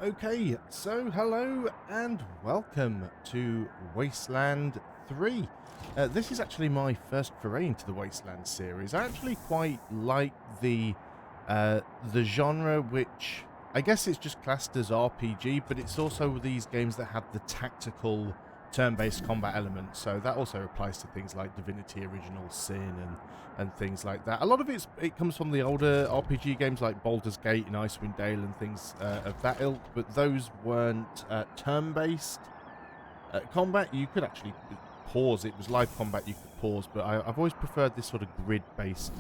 Okay, so hello and welcome to Wasteland 3. This is actually my first foray into the Wasteland series. I actually quite like the genre, which I guess it's just classed as RPG, but it's also these games that have the tactical turn-based combat element, so that also applies to things like Divinity Original Sin and things like that. A lot of it comes from the older RPG games like Baldur's Gate and Icewind Dale and things of that ilk, but those weren't turn-based combat. You could actually pause. It was live combat, you could pause, but I've always preferred this sort of grid-based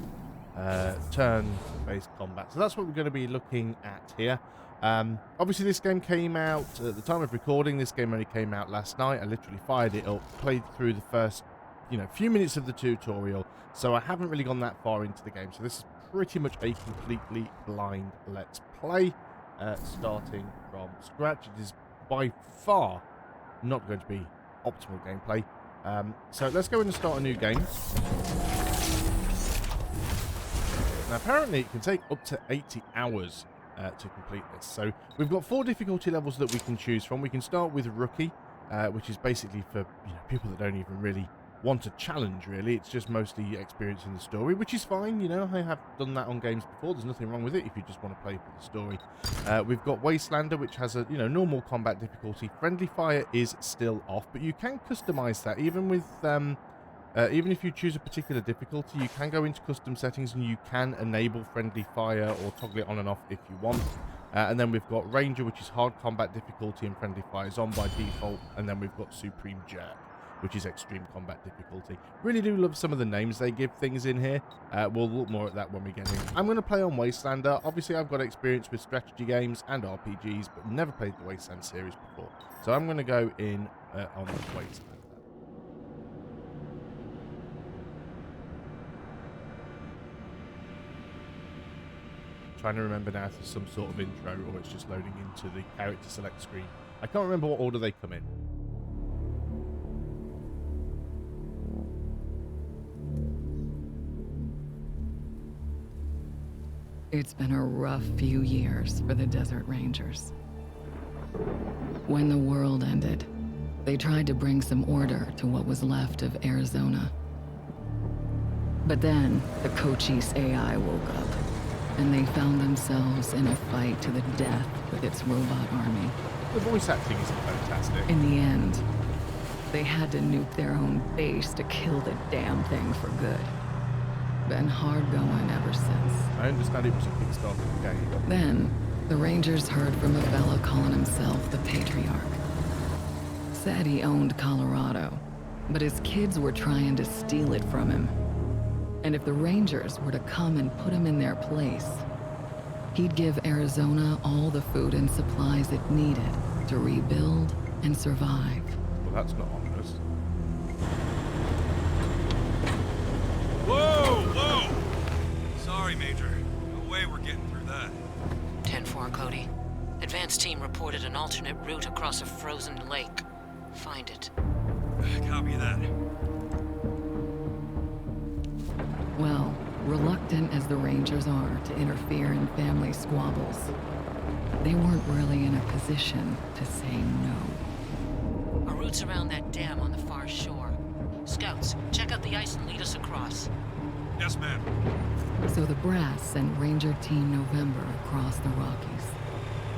turn-based combat. So that's what we're going to be looking at here. Obviously this game came out at the time of recording. This game only came out last night. I literally fired it up, played through the first few minutes of the tutorial, so I haven't really gone that far into the game. So this is pretty much a completely blind let's play, starting from scratch. It is by far not going to be optimal gameplay. So let's go in and start a new game. Now apparently it can take up to 80 hours to complete this. So we've got 4 difficulty levels that we can choose from. We can start with Rookie, which is basically for people that don't even really want a challenge, really. It's just mostly experiencing the story, which is fine. I have done that on games before. There's nothing wrong with it if you just want to play for the story. We've got Wastelander, which has a normal combat difficulty. Friendly fire is still off, but you can customize that even with even if you choose a particular difficulty. You can go into custom settings and you can enable friendly fire or toggle it on and off if you want. And then we've got Ranger, which is hard combat difficulty, and friendly fire is on by default. And then we've got Supreme Jerk, which is extreme combat difficulty. Really do love some of the names they give things in here. We'll look more at that when we get in. I'm going to play on Wastelander. Obviously, I've got experience with strategy games and RPGs, but never played the Wasteland series before. So I'm going to go in on Wasteland. Trying to remember now if there's some sort of intro or it's just loading into the character select screen. I can't remember what order they come in. It's been a rough few years for the Desert Rangers. When the world ended, they tried to bring some order to what was left of Arizona. But then the Cochise AI woke up, and they found themselves in a fight to the death with its robot army. The voice acting is fantastic. In the end, they had to nuke their own base to kill the damn thing for good. Been hard going ever since. I understand it was a Kickstarter game. Then, the Rangers heard from a fella calling himself the Patriarch. Said he owned Colorado, but his kids were trying to steal it from him. And if the Rangers were to come and put him in their place, he'd give Arizona all the food and supplies it needed to rebuild and survive. Well, that's not ominous. Whoa! Sorry, Major. No way we're getting through that. 10-4, Cody. Advance team reported an alternate route across a frozen lake. Find it. Copy that. Well, reluctant as the Rangers are to interfere in family squabbles, they weren't really in a position to say no. A route's around that dam on the far shore. Scouts, check out the ice and lead us across. Yes, ma'am. So the Brass sent Ranger Team November across the Rockies,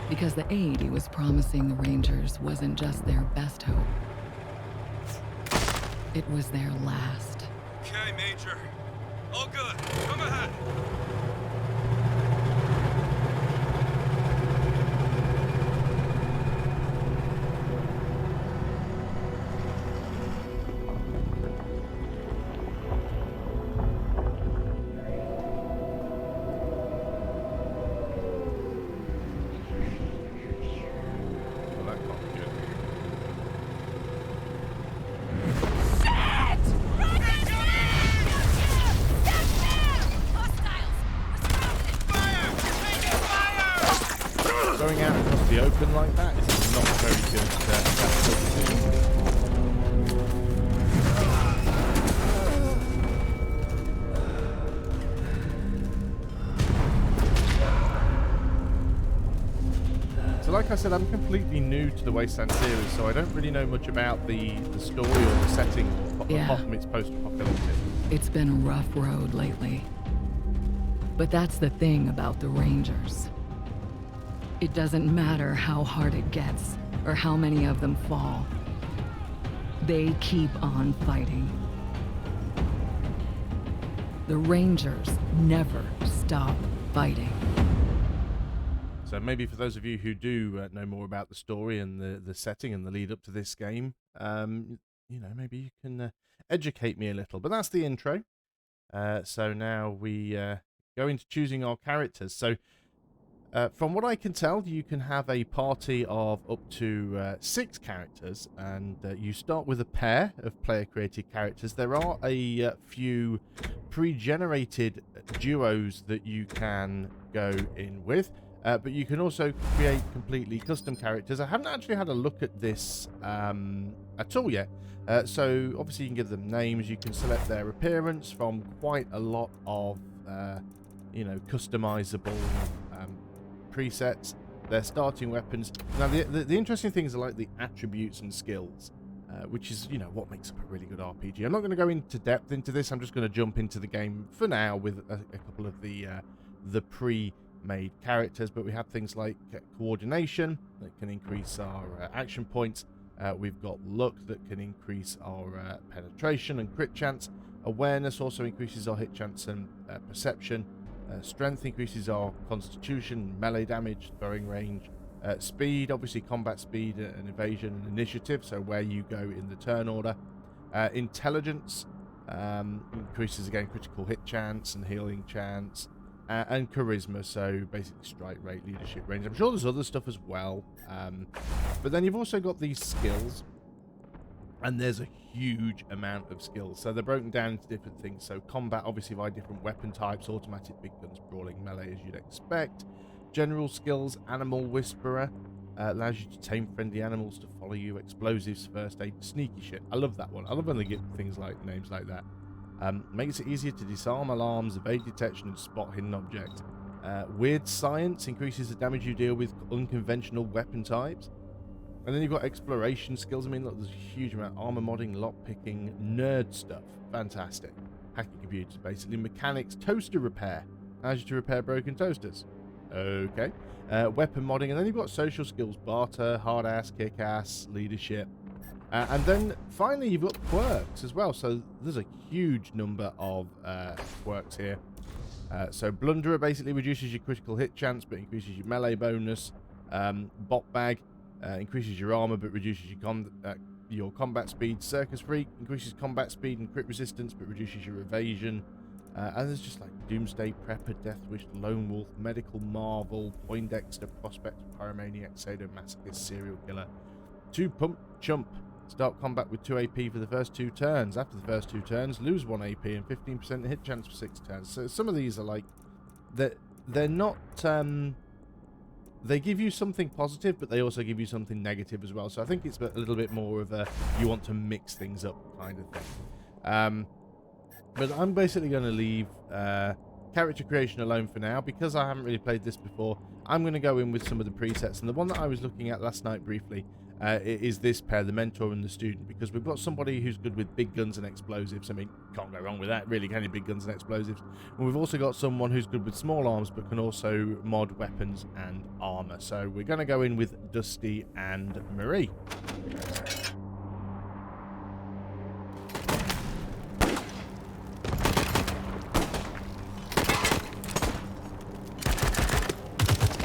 because the aid he was promising the Rangers wasn't just their best hope. It was their last. Okay, Major. All good. Come ahead. Well, that can't be good. Going out across the open like that is not very good. It's a like I said, I'm completely new to the Wasteland series, so I don't really know much about the story or the setting, apart from its post-apocalyptic. It's been a rough road lately. But that's the thing about the Rangers. It doesn't matter how hard it gets, or how many of them fall. They keep on fighting. The Rangers never stop fighting. So maybe for those of you who do know more about the story and the setting and the lead up to this game, you know, maybe you can educate me a little. But that's the intro. So now we go into choosing our characters. So from what I can tell, you can have a party of up to 6 characters, and you start with a pair of player-created characters. There are a few pre-generated duos that you can go in with, but you can also create completely custom characters. I haven't actually had a look at this at all yet. So obviously you can give them names, you can select their appearance from quite a lot of you know, customizable presets, their starting weapons. Now the interesting things are like the attributes and skills, which is, you know, what makes up a really good RPG. I'm not going to go into depth into this. I'm just going to jump into the game for now with a couple of the pre-made characters. But we have things like coordination that can increase our action points. We've got luck that can increase our penetration and crit chance. Awareness also increases our hit chance and perception. Strength increases our constitution, melee damage, throwing range. Speed, obviously combat speed and evasion and initiative, so where you go in the turn order. Intelligence increases again critical hit chance and healing chance. And charisma, so basically strike rate, leadership range. I'm sure there's other stuff as well. But then you've also got these skills. And there's a huge amount of skills. So they're broken down into different things. So combat, obviously, by different weapon types. Automatic, big guns, brawling, melee, as you'd expect. General skills, animal whisperer. Allows you to tame friendly animals to follow you. Explosives, first aid, sneaky shit. I love that one. I love when they give things like names like that. Makes it easier to disarm alarms, evade detection, and spot hidden objects. Weird science increases the damage you deal with unconventional weapon types. And then you've got exploration skills. I mean, look, there's a huge amount. Armor modding, lockpicking, nerd stuff. Fantastic. Hacking computers, basically. Mechanics, toaster repair. Allows you to repair broken toasters. Okay. Weapon modding. And then you've got social skills. Barter, hard ass, kick ass, leadership. And then finally you've got quirks as well. So there's a huge number of quirks here. So Blunderer basically reduces your critical hit chance but increases your melee bonus. Bot Bag increases your armor but reduces your combat speed. Circus Freak increases combat speed and crit resistance but reduces your evasion. And there's just like Doomsday Prepper, Death Wish, Lone Wolf, Medical Marvel, Poindexter, Prospect, Pyromaniac, Sadomasochist, Serial Killer. 2 Pump Chump. Start combat with 2 AP for the first 2 turns. After the first 2 turns, lose 1 AP and 15% hit chance for 6 turns. So some of these are like, they're not, they give you something positive, but they also give you something negative as well. So I think it's a little bit more of a, you want to mix things up kind of thing. But I'm basically going to leave character creation alone for now, because I haven't really played this before. I'm going to go in with some of the presets, and the one that I was looking at last night briefly is this pair, the mentor and the student, because we've got somebody who's good with big guns and explosives. I mean, can't go wrong with that, really, can you? Big guns and explosives. And we've also got someone who's good with small arms, but can also mod weapons and armor. So we're going to go in with Dusty and Marie.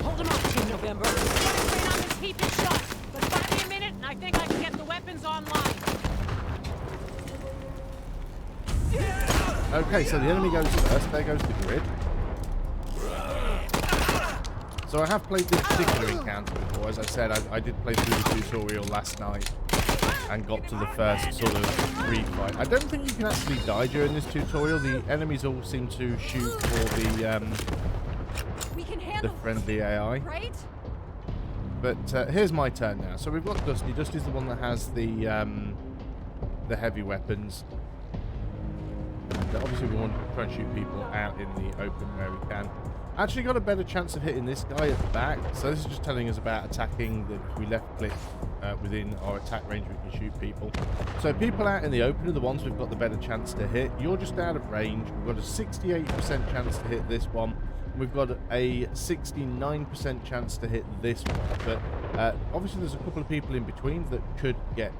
Hold him off, Team November. We gotta train on this heap and shot. But buy me a minute, and I think I can get the weapons online. Okay, so the enemy goes first. There goes the grid. So I have played this particular encounter before. As I said, I did play through the tutorial last night and got to the first sort of free fight. I don't think you can actually die during this tutorial. The enemies all seem to shoot for the friendly AI. Right? But here's my turn now. So we've got Dusty. Dusty's the one that has the heavy weapons. And obviously we want to try and shoot people out in the open where we can. Actually got a better chance of hitting this guy at the back. So this is just telling us about attacking. That if we left click within our attack range, we can shoot people. So people out in the open are the ones we've got the better chance to hit. You're just out of range. We've got a 68% chance to hit this one. We've got a 69% chance to hit this one. But obviously there's a couple of people in between that could get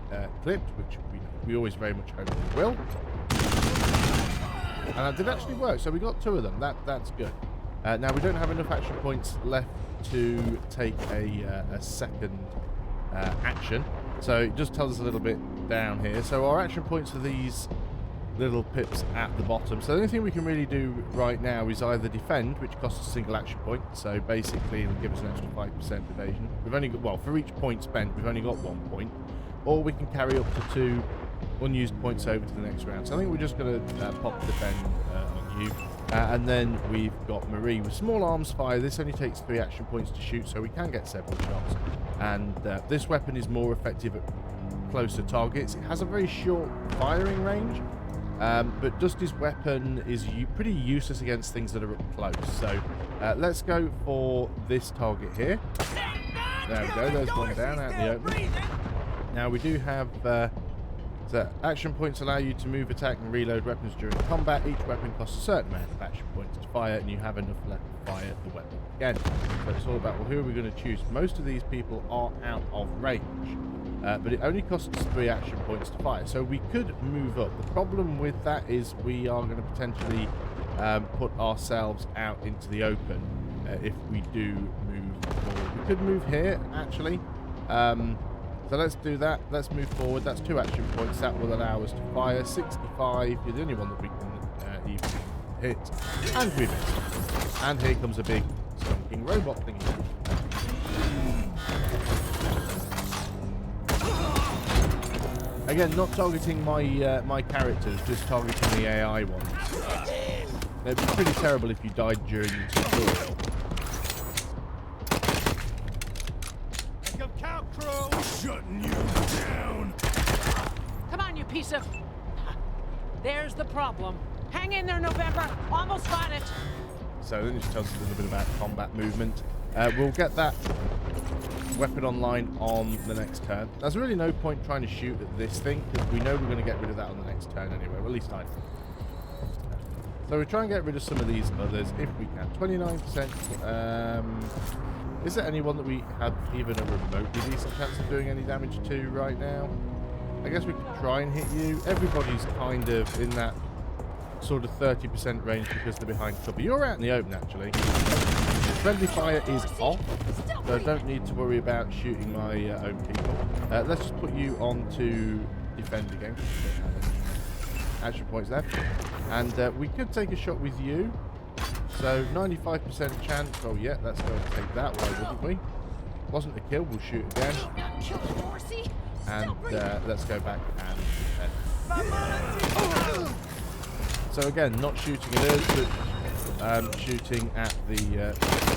clipped, which we always very much hope they will. And that did actually work. So we got 2 of them. That's good. Now we don't have enough action points left to take a second action, so it just tells us a little bit down here. So our action points are these little pips at the bottom. So the only thing we can really do right now is either defend, which costs a single action point, so basically it'll give us an extra 5% evasion. We've only got, well, for each point spent we've only got 1 point, or we can carry up to 2 unused points over to the next round. So I think we're just going to pop defend on you. And then we've got Marie with small arms fire. This only takes 3 action points to shoot, so we can get several shots. And this weapon is more effective at closer targets. It has a very short firing range, but Dusty's weapon is pretty useless against things that are up close. So let's go for this target here. There we go. There's one down out in the open. Now we do have... So action points allow you to move, attack and reload weapons during combat. Each weapon costs a certain amount of action points to fire, and you have enough left to fire the weapon again. So it's all about, well, who are we going to choose? Most of these people are out of range, but it only costs 3 action points to fire. So we could move up. The problem with that is we are going to potentially put ourselves out into the open if we do move forward. We could move here, actually. So let's do that. Let's move forward. That's 2 action points. That will allow us to fire. 65 is the only one that we can even hit. And we missed. And here comes a big skunking robot thingy. Again, not targeting my my characters, just targeting the AI ones. It'd be pretty terrible if you died during the tutorial. Shutting you down. Come on, you piece of... There's the problem. Hang in there, November. Almost got it. So then it just tells us a little bit about combat movement. We'll get that weapon online on the next turn. There's really no point trying to shoot at this thing, because we know we're going to get rid of that on the next turn anyway. Well, at least I do. So we'll try and get rid of some of these others if we can. 29%. Is there anyone that we have even a remotely decent chance of doing any damage to right now? I guess we could try and hit you. Everybody's kind of in that sort of 30% range because they're behind cover. You're out in the open, actually. Friendly fire is off, so I don't need to worry about shooting my own people. Let's just put you on to defend again. Action points left. And we could take a shot with you. So 95% chance. Oh yeah, let's go and take that. Why wouldn't we? Wasn't a kill. We'll shoot again. And let's go back and defend. So again, not shooting at us, but shooting at the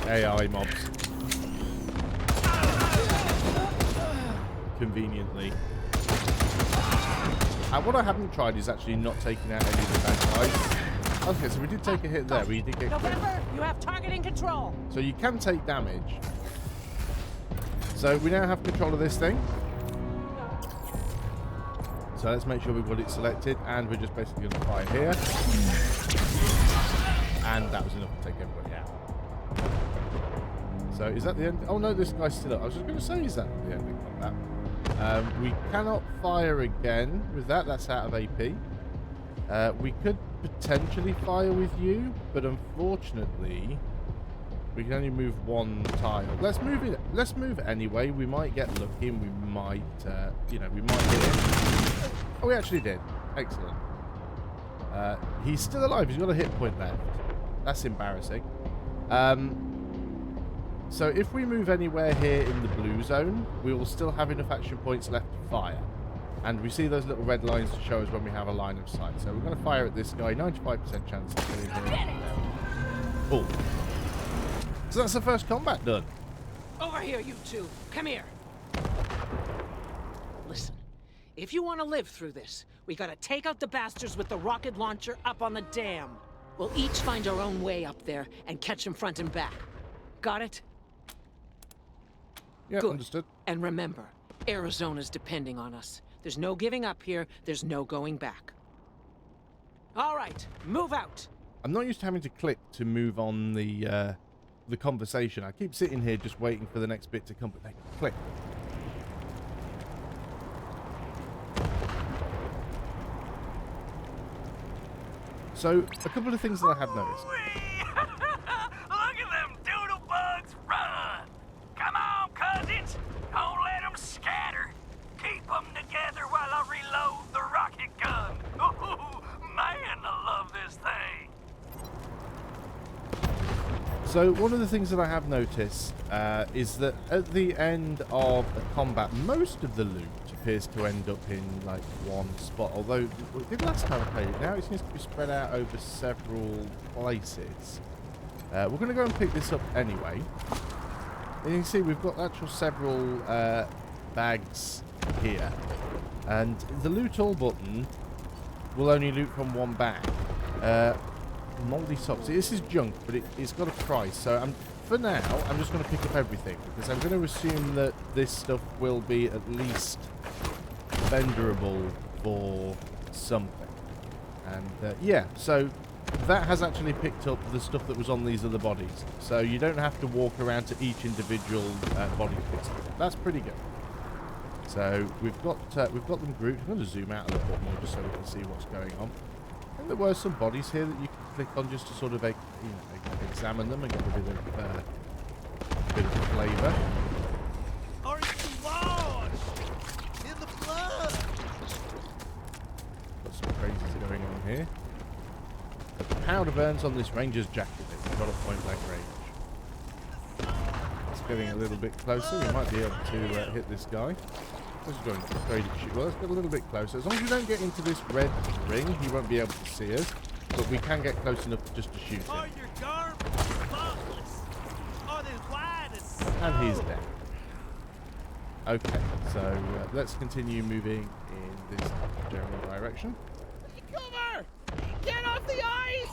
AI mobs. Conveniently. And what I haven't tried is actually not taking out any of the bad guys. Okay, so we did take a hit there, but you did get crit. November, you have targeting control. So you can take damage. So we now have control of this thing. So let's make sure we've got it selected, and we're just basically going to fire here. And that was enough to take everybody out. So is that the end? Oh no, this guy's still up. I was just going to say, is that the end of combat? We cannot fire again with that. That's out of AP. We could potentially fire with you, but unfortunately we can only move 1 tile. Let's move it. Let's move it anyway. We might get lucky, and we might, you know, we might hit him. Oh, we actually did. Excellent. He's still alive. He's got a hit point left. That's embarrassing. So if we move anywhere here in the blue zone, we will still have enough action points left to fire. And we see those little red lines to show us when we have a line of sight. So we're going to fire at this guy. 95% chance of getting him. Cool. So that's the first combat done. Over here, you two. Come here. Listen, if you want to live through this, we gotta take out the bastards with the rocket launcher up on the dam. We'll each find our own way up there and catch them front and back. Got it? Yeah, Good. understood. And remember, Arizona's depending on us. There's no giving up here. There's no going back. All right, move out. I'm not used to having to click to move on the conversation. I keep sitting here just waiting for the next bit to come, but they click. So, a couple of things that I have noticed. Look at them doodle bugs run! Come on, cousins! Don't let them scatter! Keep them together while I reload the rocket gun! Ooh, man, I love this thing! So, one of the things that I have noticed is that at the end of a combat, most of the loot appears to end up in like one spot. Although it did last time I played it, now it seems to be spread out over several places. We're going to go and pick this up anyway. And you can see we've got actual several bags here, and the loot all button will only loot from one bag. Moldy socks. This is junk, but it's got a price. So for now, I'm just going to pick up everything because I'm going to assume that this stuff will be at least venderable for something. And yeah, so that has actually picked up the stuff that was on these other bodies. So you don't have to walk around to each individual body piece. That's pretty good. So we've got them grouped. I'm going to zoom out a little bit more just so we can see what's going on. And there were some bodies here that you can click on just to sort of examine them and get a bit of flavour. Aren't you washed in the blood? Got some crazies going on here. The powder burns on this ranger's jacket. It's got a point blank range. It's getting a little bit closer. We might be able to hit this guy. Let's go and trade it shoot. Well, let's get a little bit closer. As long as we don't get into this red ring, he won't be able to see us. But we can get close enough just to shoot him. Are your garments spotless? Are they white as snow? And he's dead. Okay, so let's continue moving in this general direction. Cover! Get off the ice!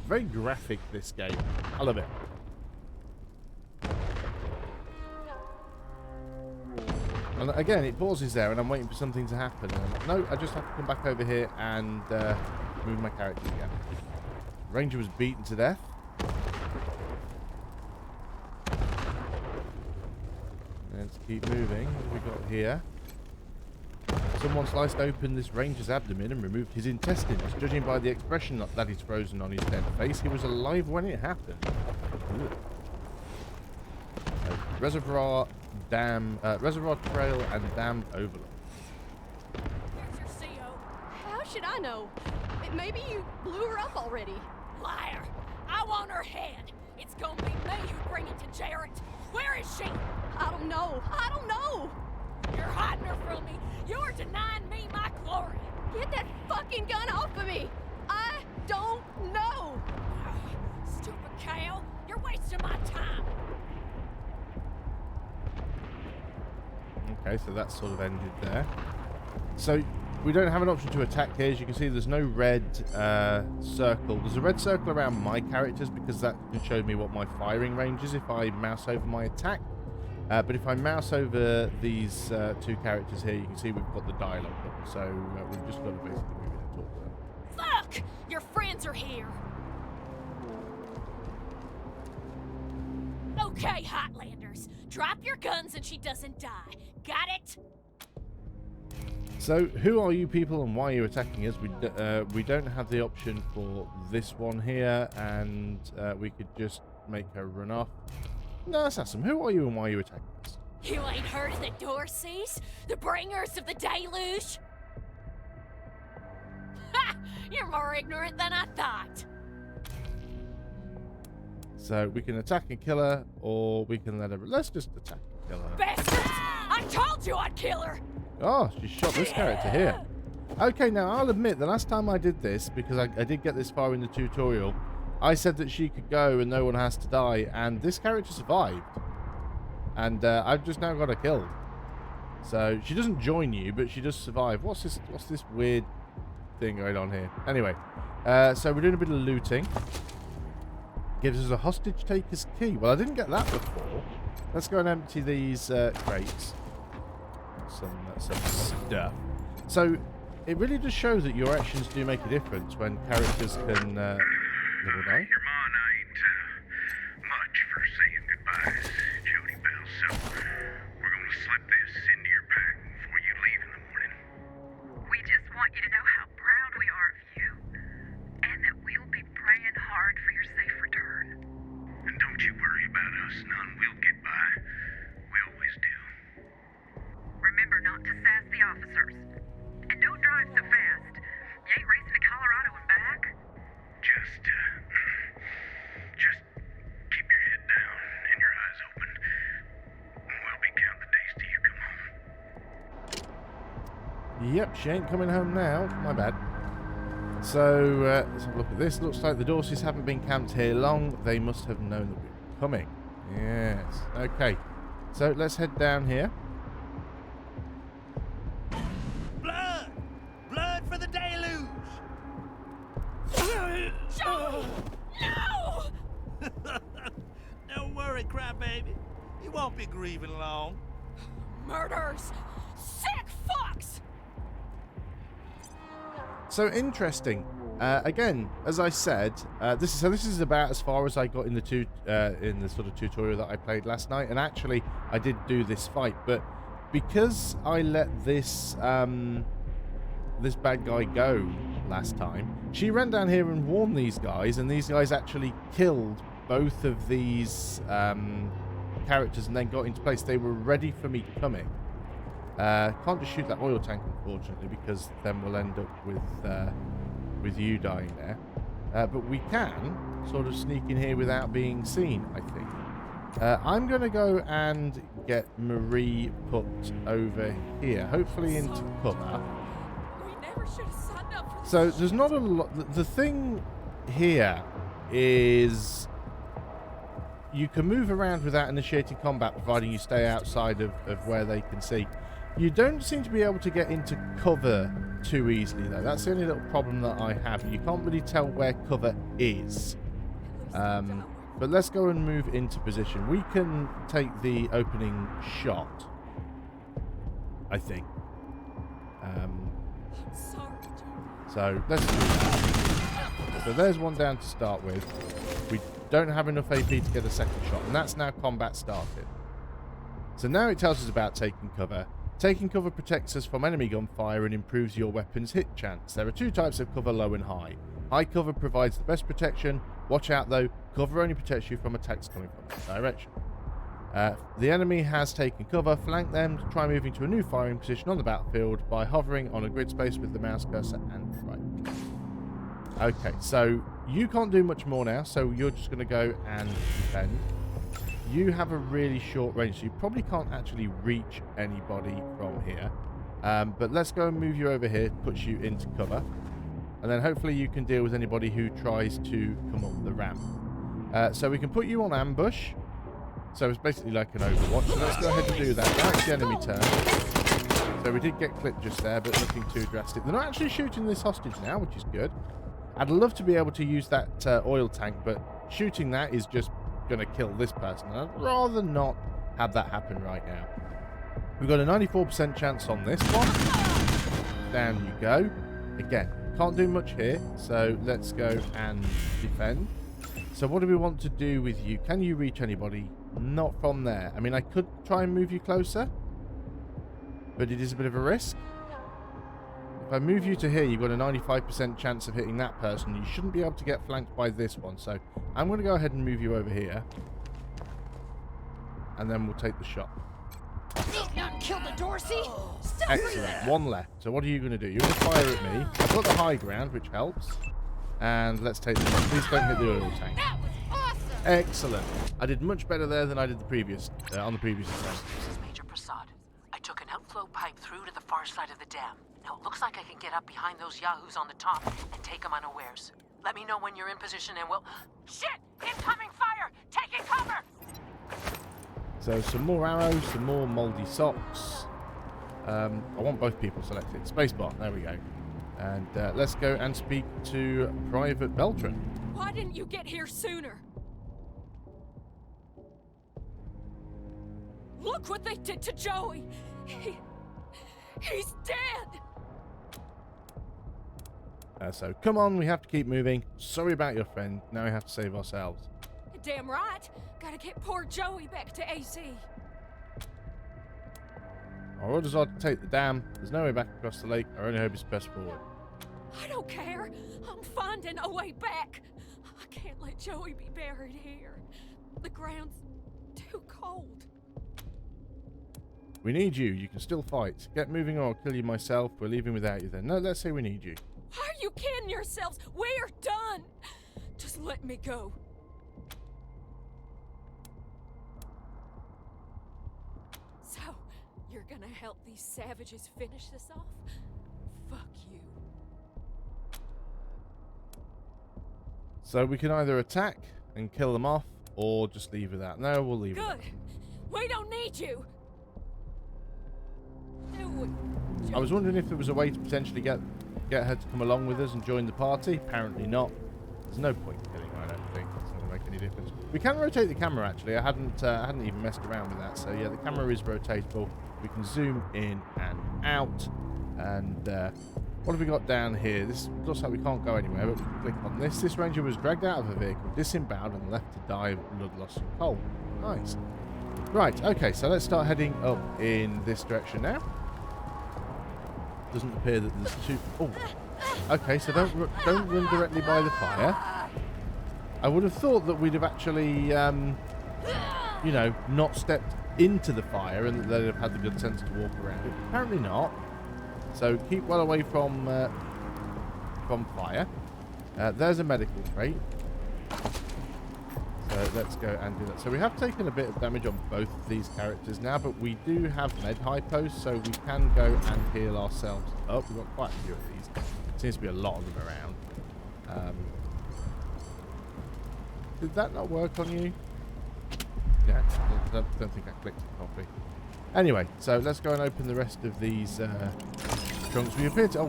Very graphic, this game. I love it. And again, it pauses there, and I'm waiting for something to happen. And no, I just have to come back over here and move my character again. Ranger was beaten to death. Let's keep moving. What have we got here? Someone sliced open this ranger's abdomen and removed his intestines. Judging by the expression that is frozen on his dead face, he was alive when it happened. Reservoir trail and dam overlook. Here's your CO. How should I know? Maybe you blew her up already. Liar! I want her head. It's gonna be me who bring it to Jarrett. Where is she? I don't know. I don't know. You're hiding her from me. You're denying me my glory. Get that fucking gun off of me. I don't know. Stupid cow. You're wasting my time. Okay, so that's sort of ended there. So we don't have an option to attack here. As you can see, there's no red circle. There's a red circle around my characters because that can show me what my firing range is if I mouse over my attack. But if I mouse over these two characters here, you can see we've got the dialogue button. So we've just got to basically move in and talk to them. Fuck! Your friends are here. Okay, Hotlanders. Drop your guns and she doesn't die. Got it? So, who are you people and why are you attacking us? We don't have the option for this one here, and we could just make her run off. No, that's awesome. Who are you and why are you attacking us? You ain't heard of the Dorseys? The bringers of the deluge? Ha! You're more ignorant than I thought. So, we can attack and kill her, or we can let her... Let's just attack and kill her. Bastards! I told you I'd kill her! Oh, she shot this character here. Okay, now I'll admit the last time I did this, because I did get this far in the tutorial, I said that she could go and no one has to die, and this character survived. And I've just now got her killed. So she doesn't join you, but she does survive. What's this weird thing going on here. Anyway, so we're doing a bit of looting. Gives us a hostage taker's key. Well, I didn't get that before. Let's go and empty these crates. Some stuff. So it really does show that your actions do make a difference when characters can level die. Your man ain't much for saying goodbyes, Jody Bell, so we're gonna slip this into your pack before you leave in the morning. We just want you to know how proud we are of you, and that we'll be praying hard for your safe return. And don't you worry about us, none. We'll get by. We always do. Remember not to sass the officers. And don't drive so fast. You ain't racing to Colorado and back. Just keep your head down and your eyes open. We'll be counting the days till you come home. Yep, she ain't coming home now. My bad. So, let's have a look at this. Looks like the Dorseys haven't been camped here long. They must have known that we were coming. Yes. Okay. So, let's head down here. Blood! Blood for the deluge! Joey! No! Don't worry, crybaby. You won't be grieving long. Murders! Sick fucks! So interesting. Again, as I said, this is about as far as I got in the sort of tutorial that I played last night. And actually, I did do this fight, but because I let this this bad guy go last time, she ran down here and warned these guys, and these guys actually killed both of these characters and then got into place. They were ready for me coming. Can't just shoot that oil tank, unfortunately, because then we'll end up with you dying there. But we can sort of sneak in here without being seen, I think. I'm going to go and get Marie put over here, hopefully into cover. We never should have signed up for this. So there's not a lot. The thing here is you can move around without initiating combat, providing you stay outside of where they can see. You don't seem to be able to get into cover too easily, though. That's the only little problem that I have. You can't really tell where cover is. But let's go and move into position. We can take the opening shot, I think. Sorry, So let's do that. So there's one down to start with. We don't have enough AP to get a second shot, and that's now combat started. So now it tells us about taking cover. Taking cover protects us from enemy gunfire and improves your weapon's hit chance. There are two types of cover, low and high. High cover provides the best protection. Watch out though, cover only protects you from attacks coming from this direction. The enemy has taken cover. Flank them to try moving to a new firing position on the battlefield by hovering on a grid space with the mouse cursor and right. Okay, so you can't do much more now, so you're just going to go and defend. You have a really short range, so you probably can't actually reach anybody from here. But let's go and move you over here, puts you into cover. And then hopefully you can deal with anybody who tries to come up the ramp. So we can put you on ambush. So it's basically like an Overwatch. So let's go ahead and do that. Now it's the enemy turn. So we did get clipped just there, but nothing too drastic. They're not actually shooting this hostage now, which is good. I'd love to be able to use that oil tank, but shooting that is just going to kill this person. I'd rather not have that happen right now. We've got a 94% chance on this one. Down you go. Again, can't do much here, so let's go and defend. So what do we want to do with you? Can you reach anybody? Not from there. I mean, I could try and move you closer, but it is a bit of a risk. If I move you to here, you've got a 95% chance of hitting that person. You shouldn't be able to get flanked by this one. So I'm going to go ahead and move you over here. And then we'll take the shot. Not kill the Dorsey? Excellent. One left. So what are you going to do? You're going to fire at me. I've got the high ground, which helps. And let's take the shot. Please don't hit the oil tank. That was awesome! Excellent. I did much better there than I did the previous on the previous attempt. This is Major Prasad. I took an outflow pipe through to the far side of the dam. Now it looks like I can get up behind those yahoos on the top and take them unawares. Let me know when you're in position and we'll... Shit! Incoming fire! Taking cover! So some more arrows, some more mouldy socks. I want both people selected. Spacebar, there we go. And let's go and speak to Private Beltran. Why didn't you get here sooner? Look what they did to Joey. He's dead. So come on, we have to keep moving. Sorry about your friend. Now we have to save ourselves. Damn right. Gotta get poor Joey back to AC. Our orders are to take the dam. There's no way back across the lake. Our only hope is to press forward. I don't care. I'm finding a way back. I can't let Joey be buried here. The ground's too cold. We need you. You can still fight. Get moving or I'll kill you myself. We're leaving without you then. No, let's say we need you. Why are you kidding yourselves? We're done. Just let me go. So, you're gonna help these savages finish this off? Fuck you. So we can either attack and kill them off, or just leave without. No, we'll leave it. Good. We don't need you. Do we? I was wondering if there was a way to potentially get her to come along with us and join the party. Apparently not. There's no point in killing her, I don't think. It's not going to make any difference. We can rotate the camera, actually. I hadn't even messed around with that. So, yeah, the camera is rotatable. We can zoom in and out. And what have we got down here? This looks like we can't go anywhere, but we can click on this. This ranger was dragged out of a vehicle, disemboweled, and left to die of blood loss and cold. Nice. Right, okay, so let's start heading up in this direction now. Doesn't appear that there's two... Oh, okay, so don't run directly by the fire. I would have thought that we'd have actually, you know, not stepped into the fire and that they'd have had the good sense to walk around it. Apparently not. So keep well away from fire. There's a medical crate. So let's go and do that. So we have taken a bit of damage on both of these characters now, but we do have med high posts, so we can go and heal ourselves up. We've got quite a few of these. Seems to be a lot of them around. Did that not work on you? Yeah, I don't think I clicked it properly. Anyway, so let's go and open the rest of these trunks. We appear to... Oh,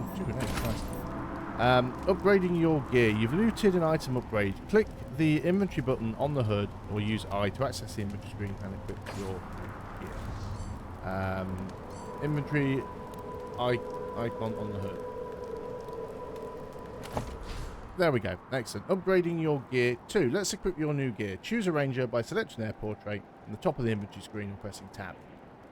nice. Upgrading your gear. You've looted an item upgrade. Click the inventory button on the hood or use I to access the inventory screen and equip your gear. Inventory icon on the hood. There we go. Excellent. Upgrading your gear. 2. Let's equip your new gear. Choose a ranger by selecting their portrait on the top of the inventory screen and pressing tab.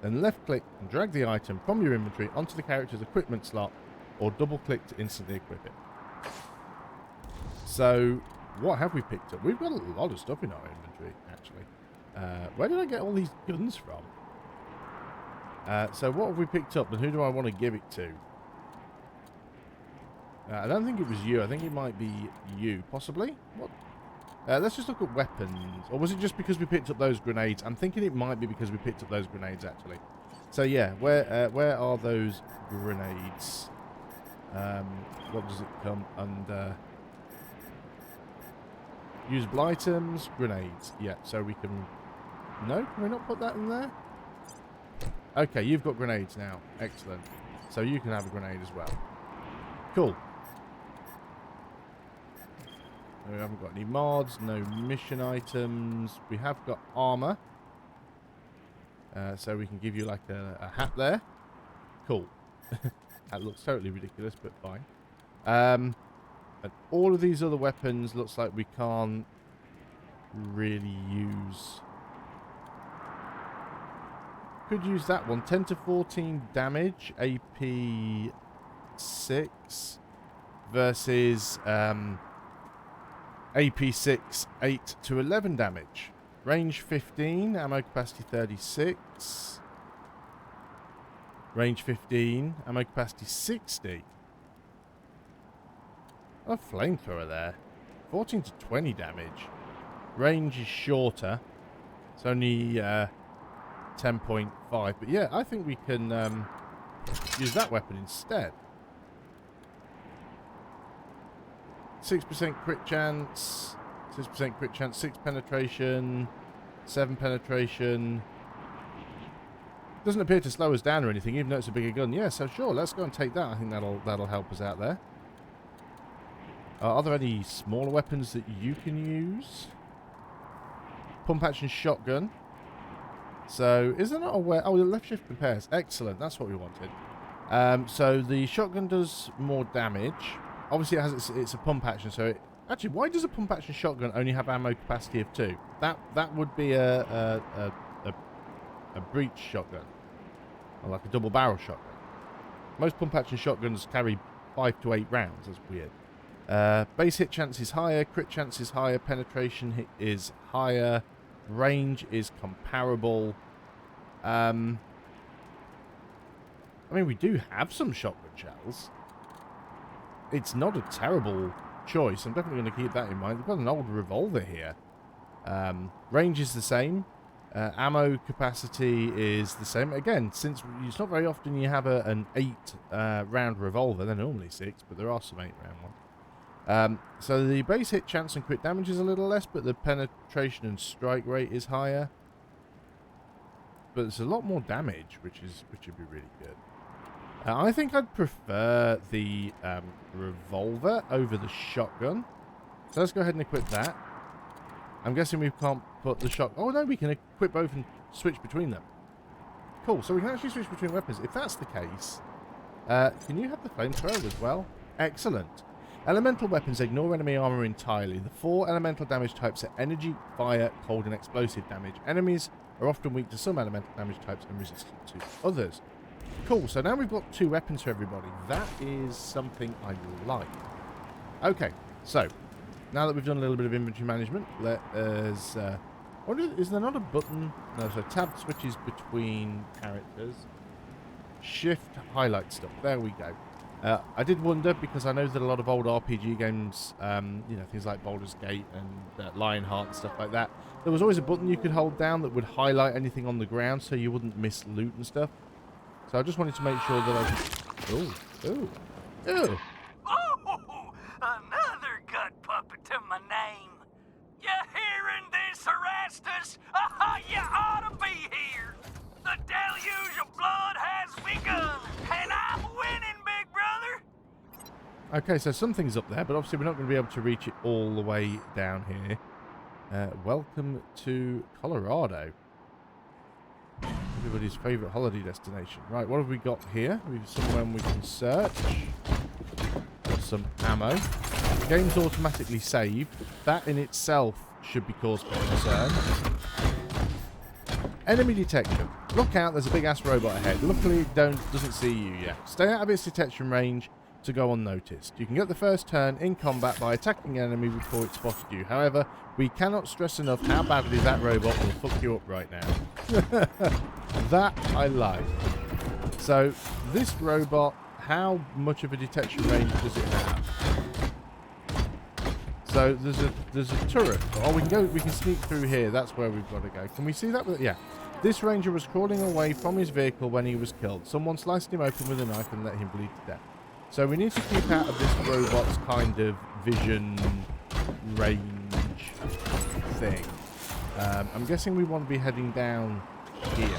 Then left click and drag the item from your inventory onto the character's equipment slot or double click to instantly equip it. So, what have we picked up? We've got a lot of stuff in our inventory, actually. Where did I get all these guns from? So what have we picked up and who do I want to give it to? I don't think it was you. I think it might be you, possibly. What? Let's just look at weapons. Or was it just because we picked up those grenades? I'm thinking it might be because we picked up those grenades, actually. So yeah, where are those grenades? What does it come under? Usable items, grenades. Yeah, so we can... No? Can we not put that in there? Okay, you've got grenades now. Excellent. So you can have a grenade as well. Cool. We haven't got any mods, no mission items. We have got armor. So we can give you like a hat there. Cool. That looks totally ridiculous, but fine. And all of these other weapons looks like we can't really use. Could use that one. 10 to 14 damage. AP 6 versus AP 6 8 to 11 damage. Range 15. Ammo capacity 36. Range 15. Ammo capacity 60. A flamethrower there. 14 to 20 damage. Range is shorter. It's only 10.5. But yeah, I think we can use that weapon instead. 6% crit chance. 6% crit chance. 6 penetration. 7 penetration. Doesn't appear to slow us down or anything, even though it's a bigger gun. Yeah, so sure, let's go and take that. I think that'll help us out there. Are there any smaller weapons that you can use? Pump action shotgun. So, is there not a way... Oh, the left shift compares. Excellent, that's what we wanted. So, the shotgun does more damage. Obviously, it's a pump action, so... Actually, why does a pump action shotgun only have ammo capacity of 2? That would be a breech shotgun. Or like a double barrel shotgun. Most pump action shotguns carry 5 to 8 rounds. That's weird. Base hit chance is higher, crit chance is higher, penetration hit is higher, range is comparable. I mean, we do have some shotgun shells. It's not a terrible choice. I'm definitely going to keep that in mind. We've got an old revolver here. Range is the same. Ammo capacity is the same. Again, since it's not very often you have an 8 round revolver. They're normally 6, but there are some 8 round ones. So the base hit chance and crit damage is a little less, but the penetration and strike rate is higher. But it's a lot more damage, which would be really good. I think I'd prefer the revolver over the shotgun. So let's go ahead and equip that. I'm guessing we can't put the shot... Oh no, we can equip both and switch between them. Cool, so we can actually switch between weapons. If that's the case, can you have the flamethrower as well? Excellent. Elemental weapons ignore enemy armor entirely. The 4 elemental damage types are energy, fire, cold, and explosive damage. Enemies are often weak to some elemental damage types and resistant to others. Cool, so now we've got 2 weapons for everybody. That is something I like. Okay, so now that we've done a little bit of inventory management, let us... is there not a button? No, so tab switches between characters. Shift highlight stuff. There we go. I did wonder, because I know that a lot of old RPG games, you know, things like Baldur's Gate and Lionheart and stuff like that, there was always a button you could hold down that would highlight anything on the ground so you wouldn't miss loot and stuff. So I just wanted to make sure that I could... Ooh. Oh, another gut puppet to my name. You hearing this, Erastus? You ought to be here. The deluge of blood has begun, and I'm winning, big brother. Okay, so something's up there, but obviously we're not going to be able to reach it all the way down here. Welcome to Colorado. Everybody's favourite holiday destination. Right, what have we got here? We've somewhere we can search. Got some ammo. The game's automatically saved. That in itself should be cause for concern. Enemy detection. Look out, there's a big ass robot ahead. Luckily it doesn't see you yet. Stay out of its detection range to go unnoticed. You can get the first turn in combat by attacking an enemy before it spotted you. However, we cannot stress enough how badly that robot will fuck you up right now. That I like. So, this robot, how much of a detection range does it have? So there's a turret. Oh, we can sneak through here. That's where we've got to go. Can we see that? Yeah. This ranger was crawling away from his vehicle when he was killed. Someone sliced him open with a knife and let him bleed to death. So we need to keep out of this robot's kind of vision range thing. I'm guessing we want to be heading down here.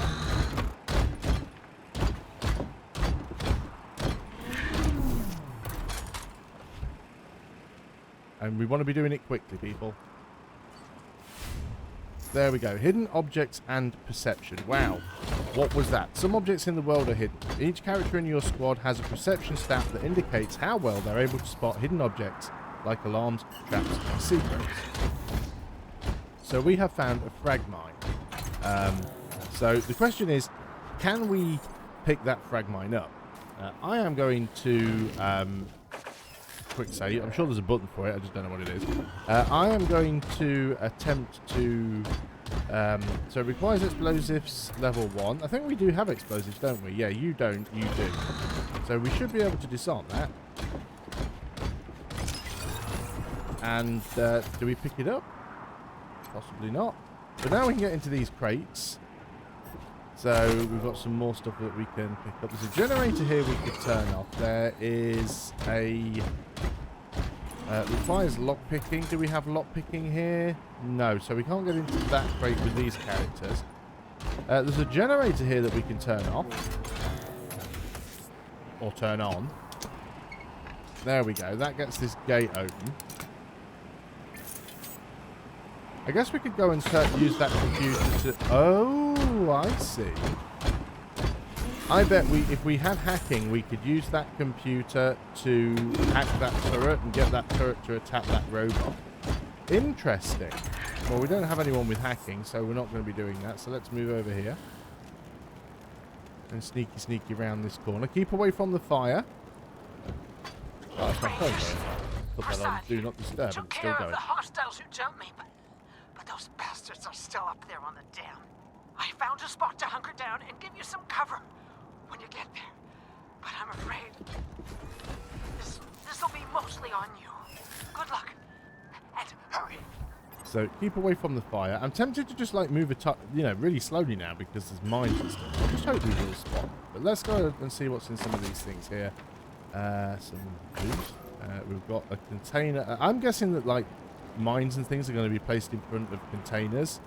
And we want to be doing it quickly, people. There we go. Hidden objects and perception. Wow. What was that? Some objects in the world are hidden. Each character in your squad has a perception stat that indicates how well they're able to spot hidden objects like alarms, traps, and secrets. So we have found a frag mine. So the question is, can we pick that frag mine up? I am going to... quick save. I'm sure there's a button for it. I just don't know what it is. I am going to attempt to... so it requires explosives level 1. I think we do have explosives, don't we? Yeah, you don't. You do. So we should be able to disarm that. And do we pick it up? Possibly not. But now we can get into these crates. So we've got some more stuff that we can pick up. There's a generator here we could turn off. There is a... requires lockpicking. Do we have lockpicking here? No, so we can't get into that crate with these characters. There's a generator here that we can turn off. Or turn on. There we go. That gets this gate open. I guess we could go and use that computer to... Oh, I see. I bet if we had hacking, we could use that computer to hack that turret and get that turret to attack that robot. Interesting. Well, we don't have anyone with hacking, so we're not going to be doing that. So let's move over here. And sneaky around this corner. Keep away from the fire. Oh, that's my phone. Put that on do not disturb. Took It's care still of going. the hostiles who jumped me, but those bastards are still up there on the dam. I found a spot to hunker down and give you some cover when you get there. But I'm afraid this'll be mostly on you. Good luck, and hurry. So keep away from the fire. I'm tempted to just like move really slowly now because there's mines and stuff. I just hope we will spot. But let's go and see what's in some of these things here. Some booze. We've got a container. I'm guessing that like mines and things are going to be placed in front of containers.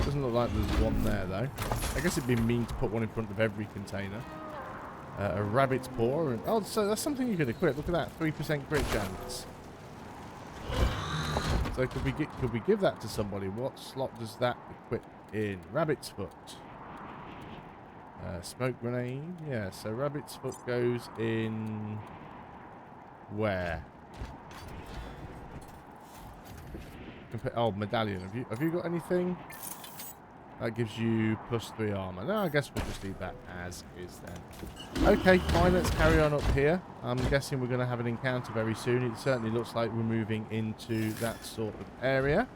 Doesn't look like there's one there though. I guess it'd be mean to put one in front of every container. A rabbit's paw. And, oh, so that's something you could equip. Look at that, 3% crit chance. So could we give that to somebody? What slot does that equip in? Rabbit's foot. Smoke grenade. Yeah. So rabbit's foot goes in where? Oh, medallion. Have you got anything? That gives you +3 armor. No, I guess we'll just leave that as is then. Okay, fine. Let's carry on up here. I'm guessing we're going to have an encounter very soon. It certainly looks like we're moving into that sort of area.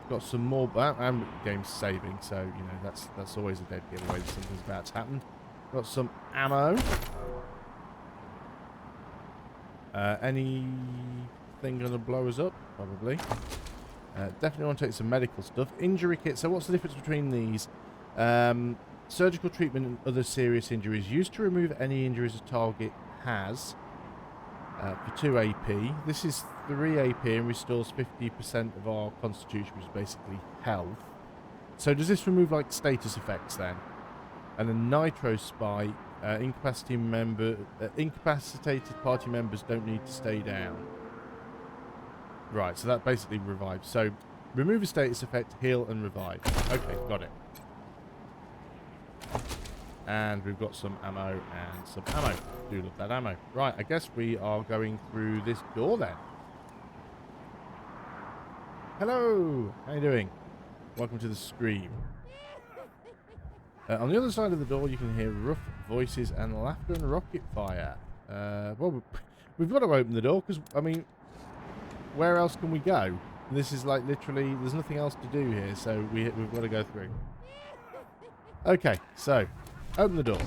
Got some more. And game's saving, so you know that's always a dead giveaway that something's about to happen. Got some ammo. Anything going to blow us up? Probably. Definitely want to take some medical stuff. Injury kit. So what's the difference between these? Surgical treatment and other serious injuries. Used to remove any injuries a target has. For 2 AP. This is 3 AP and restores 50% of our constitution, which is basically health. So does this remove like status effects then? And a nitro spike. Incapacitated party members don't need to stay down. Right, so that basically revives. So, remove a status effect, heal, and revive. Okay, got it. And we've got some ammo and some ammo. Do love that ammo. Right, I guess we are going through this door then. Hello! How you doing? Welcome to the stream. On the other side of the door, you can hear rough voices and laughter and rocket fire. Well, we've got to open the door because, I mean... Where else can we go? This is like literally, there's nothing else to do here, so we've got to go through. Okay, so, open the door.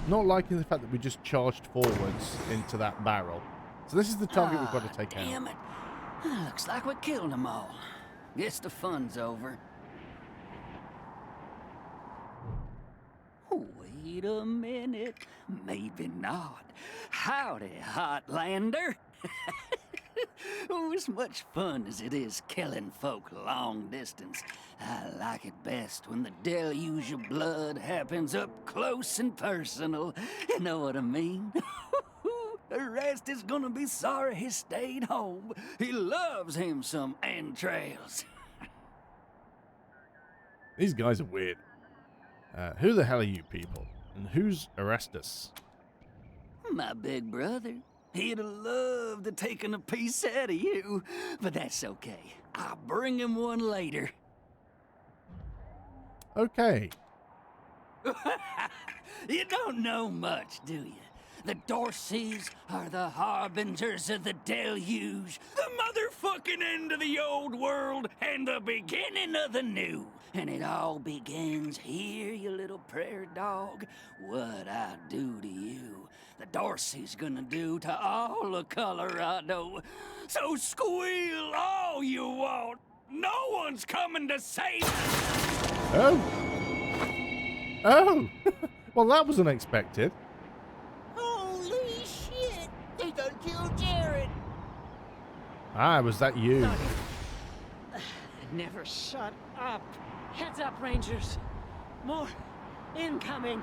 Not liking the fact that we just charged forwards into that barrel. So this is the target we've got to take out. Damn it. Looks like we killed them all. Guess the fun's over. Wait a minute. Maybe not. Howdy, Hotlander. Oh, as much fun as it is killing folk long distance, I like it best when the deluge of blood happens up close and personal. You know what I mean? The rest is gonna be sorry he stayed home. He loves him some entrails. These guys are weird. Who the hell are you people? And who's Orestes? My big brother. He'd have loved to taken a piece out of you, but that's okay. I'll bring him one later. Okay. You don't know much, do you? The Dorseys are the harbingers of the deluge, the motherfucking end of the old world, and the beginning of the new. And it all begins here, you little prairie dog. What I do to you, the Dorsey's gonna do to all of Colorado. So squeal all you want. No one's coming to save us. Oh. Oh. Well, that was unexpected. Holy shit! They done killed Jared! Ah, was that you? Never shut up. Heads up, Rangers. More incoming.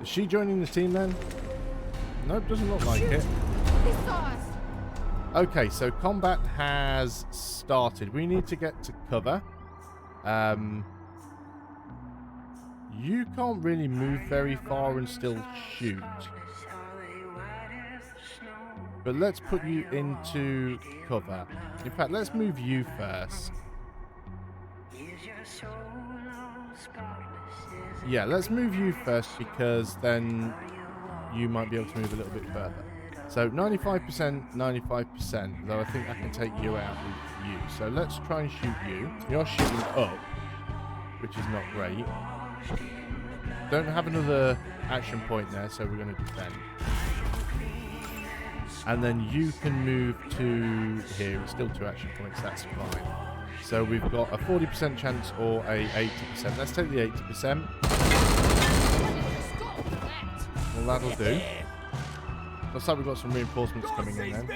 Is she joining the team then? Nope, doesn't look like it. They saw us. Okay, so combat has started. We need to get to cover. You can't really move very far and still shoot. But let's put you into cover. In fact, let's move you first. Yeah, let's move you first because then you might be able to move a little bit further. So 95%, 95%, though I think I can take you out with you. So let's try and shoot you. You're shooting up, which is not great. Don't have another action point there, so we're going to defend. And then you can move to here. It's still 2 action points, that's fine. So we've got a 40% chance or a 80%. Let's take the 80%. Well, that'll do. Looks like we've got some reinforcements coming in then.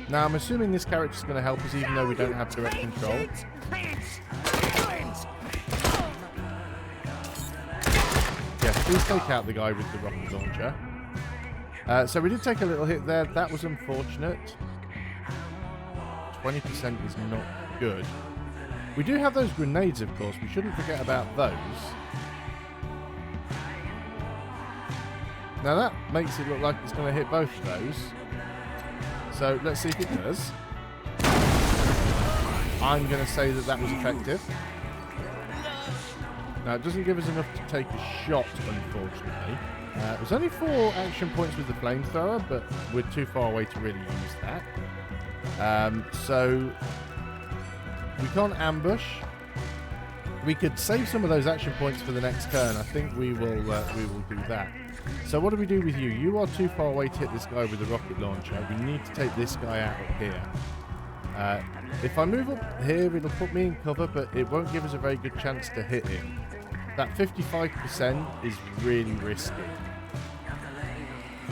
Now, I'm assuming this character's going to help us even though we don't have direct control. Yes, please take out the guy with the rocket launcher. So we did take a little hit there. That was unfortunate. 20% is not good. We do have those grenades, of course. We shouldn't forget about those. Now that makes it look like it's going to hit both of those. So let's see if it does. I'm going to say that that was effective. Now it doesn't give us enough to take a shot, unfortunately. There's only 4 action points with the flamethrower, but we're too far away to really use that. So we can't ambush. We could save some of those action points for the next turn. I think we will do that. So what do we do with you? You are too far away to hit this guy with the rocket launcher. We need to take this guy out up here. If I move up here, it'll put me in cover, but it won't give us a very good chance to hit him. That 55% is really risky.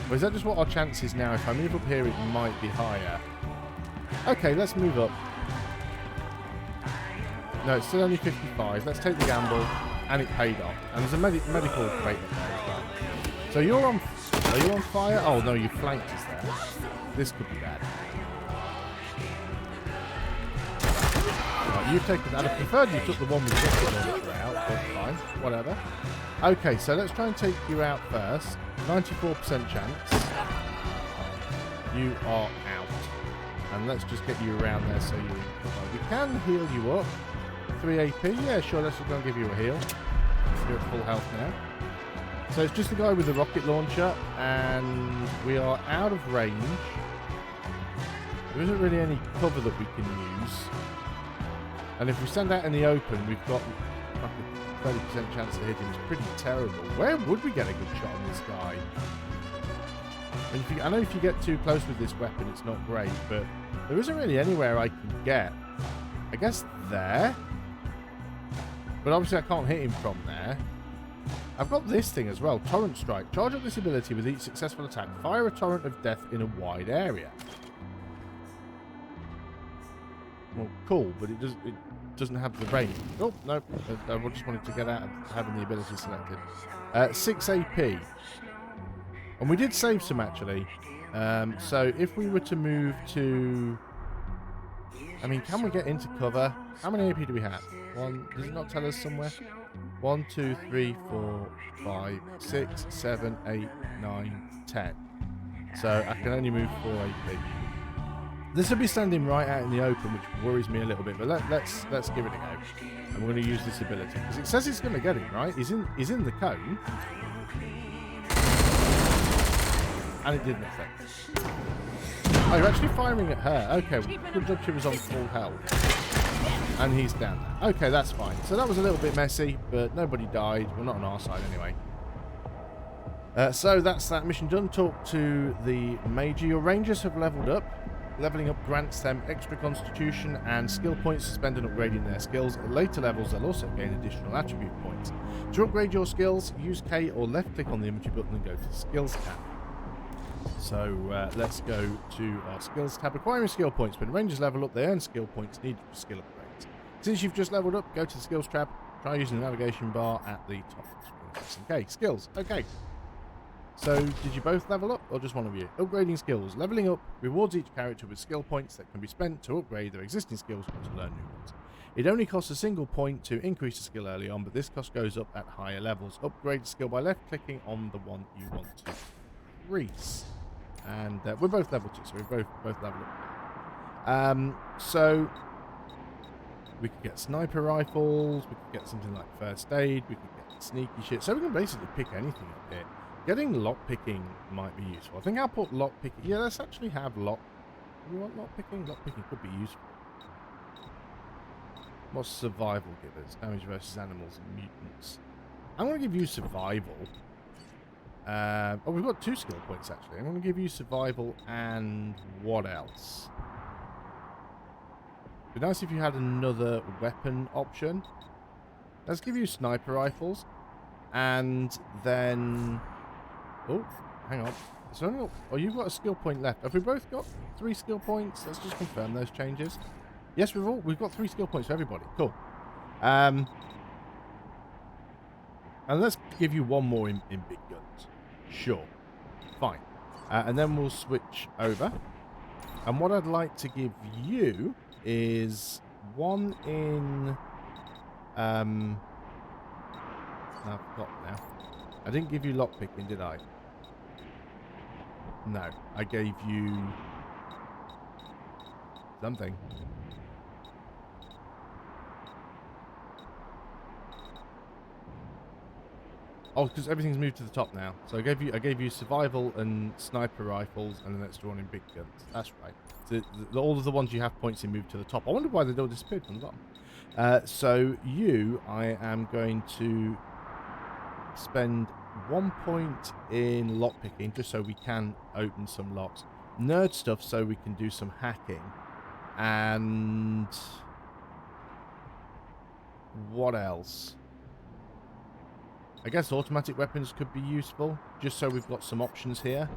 Or is that just what our chance is now? If I move up here, it might be higher. Okay, let's move up. No, it's still only 55. Let's take the gamble, and it paid off. And there's a medical crate up there as well. So are you on fire? Oh no, you flanked us there. This could be bad. Right, you've taken that. I preferred you took the one with the rocket launcher out, but fine, whatever. Okay, so let's try and take you out first. 94% chance. You are out. And let's just get you around there so you're in cover. We can heal you up. 3 AP, yeah, sure, let's just go and give you a heal. You're at full health now. So it's just the guy with the rocket launcher, and we are out of range. There isn't really any cover that we can use. And if we stand out in the open, we've got like a 30% chance to hit him. It's pretty terrible. Where would we get a good shot on this guy? I know if you get too close with this weapon, it's not great, but there isn't really anywhere I can get. I guess there. But obviously I can't hit him from there. I've got this thing as well, Torrent Strike. Charge up this ability with each successful attack. Fire a torrent of death in a wide area. Well, cool, but it doesn't have the range. Oh, no, I just wanted to get out of having the ability selected. 6 AP. And we did save some, actually. So if we were to move to... I mean, can we get into cover? How many AP do we have? One, does it not tell us somewhere? 1, 2, 3, 4, 5, 6, 7, 8, 9, 10. So I can only move 4 AP. This will be standing right out in the open, which worries me a little bit, but let's give it a go. And we're going to use this ability because it says it's going to get him, right? He's in the cone, and it didn't affect us. Oh, you're actually firing at her. Okay, well, good job she was on full health. And he's down there. Okay, that's fine. So that was a little bit messy, but nobody died. Well, not on our side anyway. So that's that mission done. Talk to the Major. Your Rangers have leveled up. Leveling up grants them extra constitution and skill points to spend on upgrading their skills. At later levels, they'll also gain additional attribute points. To upgrade your skills, use K or left click on the inventory button and go to the skills tab. So let's go to our skills tab. Acquiring skill points. When rangers level up, they earn skill points needed for skill upgrades. Since you've just leveled up, go to the skills tab. Try using the navigation bar at the top of the screen. Okay, skills. Okay. So, did you both level up, or just one of you? Upgrading skills. Leveling up rewards each character with skill points that can be spent to upgrade their existing skills or to learn new ones. It only costs a single point to increase the skill early on, but this cost goes up at higher levels. Upgrade skill by left-clicking on the one you want to increase. And we're both level 2, so we're both level up. So, we could get sniper rifles, we could get something like first aid, we could get sneaky shit. So we can basically pick anything up here. Getting lockpicking might be useful. I think I'll put lockpicking. Yeah, let's actually have lock. You want lockpicking? Lockpicking could be useful. What's survival give us? Damage versus animals and mutants. I'm going to give you survival. Oh, we've got 2 skill points actually. I'm going to give you survival and what else? It'd be nice if you had another weapon option. Let's give you sniper rifles. And then... Oh, hang on. It's only... Oh, you've got a skill point left. Have we both got 3 skill points? Let's just confirm those changes. Yes, we've got 3 skill points for everybody. Cool. And let's give you one more in big guns. Sure. Fine. And then we'll switch over. And what I'd like to give you is one in... I've forgotten now. I didn't give you lockpicking, did I? No. I gave you... something. Oh, because everything's moved to the top now. So I gave you survival and sniper rifles, and an extra one in big guns. That's right. So all of the ones you have points in moved to the top. I wonder why they all disappeared from the bottom. So I am going to spend 1 point in lockpicking, just so we can open some locks. Nerd stuff, so we can do some hacking. And what else? I guess automatic weapons could be useful, just so we've got some options here.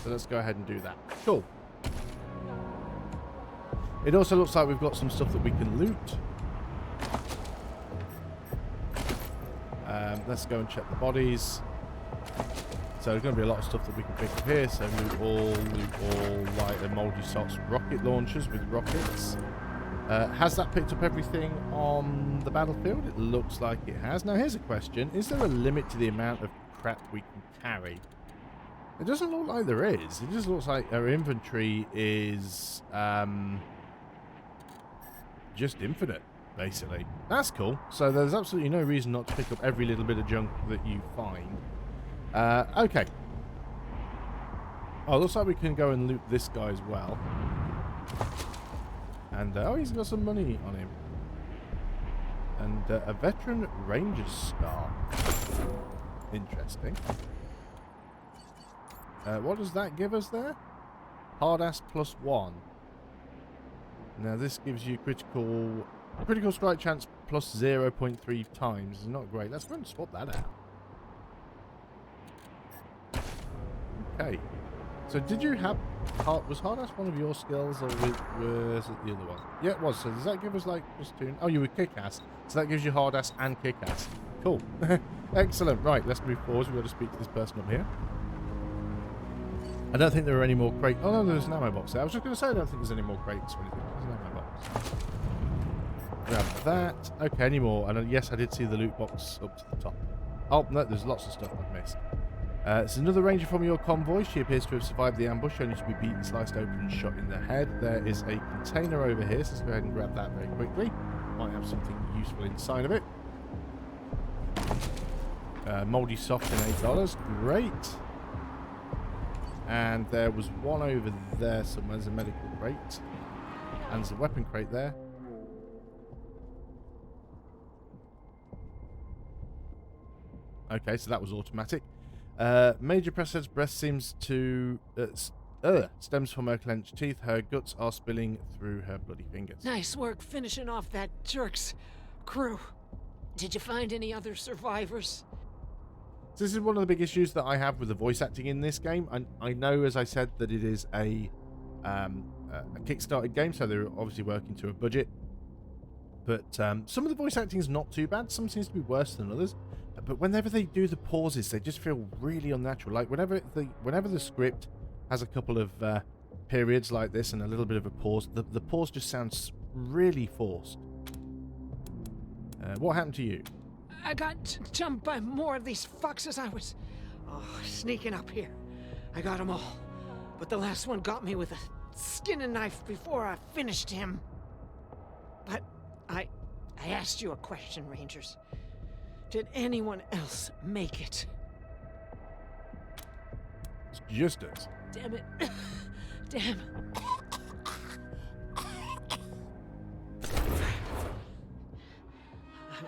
So let's go ahead and do that. Cool. It also looks like we've got some stuff that we can loot. Let's go and check the bodies. So there's going to be a lot of stuff that we can pick up here. So loot all, lighter moldy socks, rocket launchers with rockets. Has that picked up everything on the battlefield? It looks like it has. Now here's a question. Is there a limit to the amount of crap we can carry? It doesn't look like there is. It just looks like our inventory is just infinite, basically. That's cool. So there's absolutely no reason not to pick up every little bit of junk that you find. Okay. Oh, looks like we can go and loot this guy as well. And, oh, he's got some money on him. And a veteran ranger star. Interesting. What does that give us there? Hard ass +1. Now this gives you critical strike chance plus 0.3 times. It's not great. Let's go and swap that out. Okay. So did you have... was hard ass one of your skills, or was it the other one? Yeah, it was. So does that give us like +2? Oh, you were kick ass. So that gives you hard ass and kick ass. Cool. Excellent. Right, let's move forward. We've got to speak to this person up here. I don't think there are any more crates. Oh no, there's an ammo box there. I was just going to say I don't think there's any more crates or anything. There's an ammo box. Grab that. Okay, any more? And yes, I did see the loot box up to the top. Oh no, there's lots of stuff I've missed. It's another ranger from your convoy. She appears to have survived the ambush, only to be beaten, sliced open, and shot in the head. There is a container over here, so let's go ahead and grab that very quickly. Might have something useful inside of it. Moldy soft and $8. Great. And there was one over there somewhere. There's a medical crate. And there's a weapon crate there. Okay, so that was automatic. Major Pressed's breath seems to... stems from her clenched teeth. Her guts are spilling through her bloody fingers. Nice work finishing off that jerk's crew. Did you find any other survivors? So this is one of the big issues that I have with the voice acting in this game. I know, as I said, that it is a kickstarted game, so they're obviously working to a budget. But some of the voice acting is not too bad. Some seems to be worse than others. But whenever they do the pauses, they just feel really unnatural. Like whenever the script has a couple of periods like this and a little bit of a pause, the pause just sounds really forced. What happened to you? I got jumped by more of these fucks as I was sneaking up here. I got them all. But the last one got me with a skinning knife before I finished him. But I asked you a question, Rangers. Did anyone else make it? It's just us. Damn it. Damn.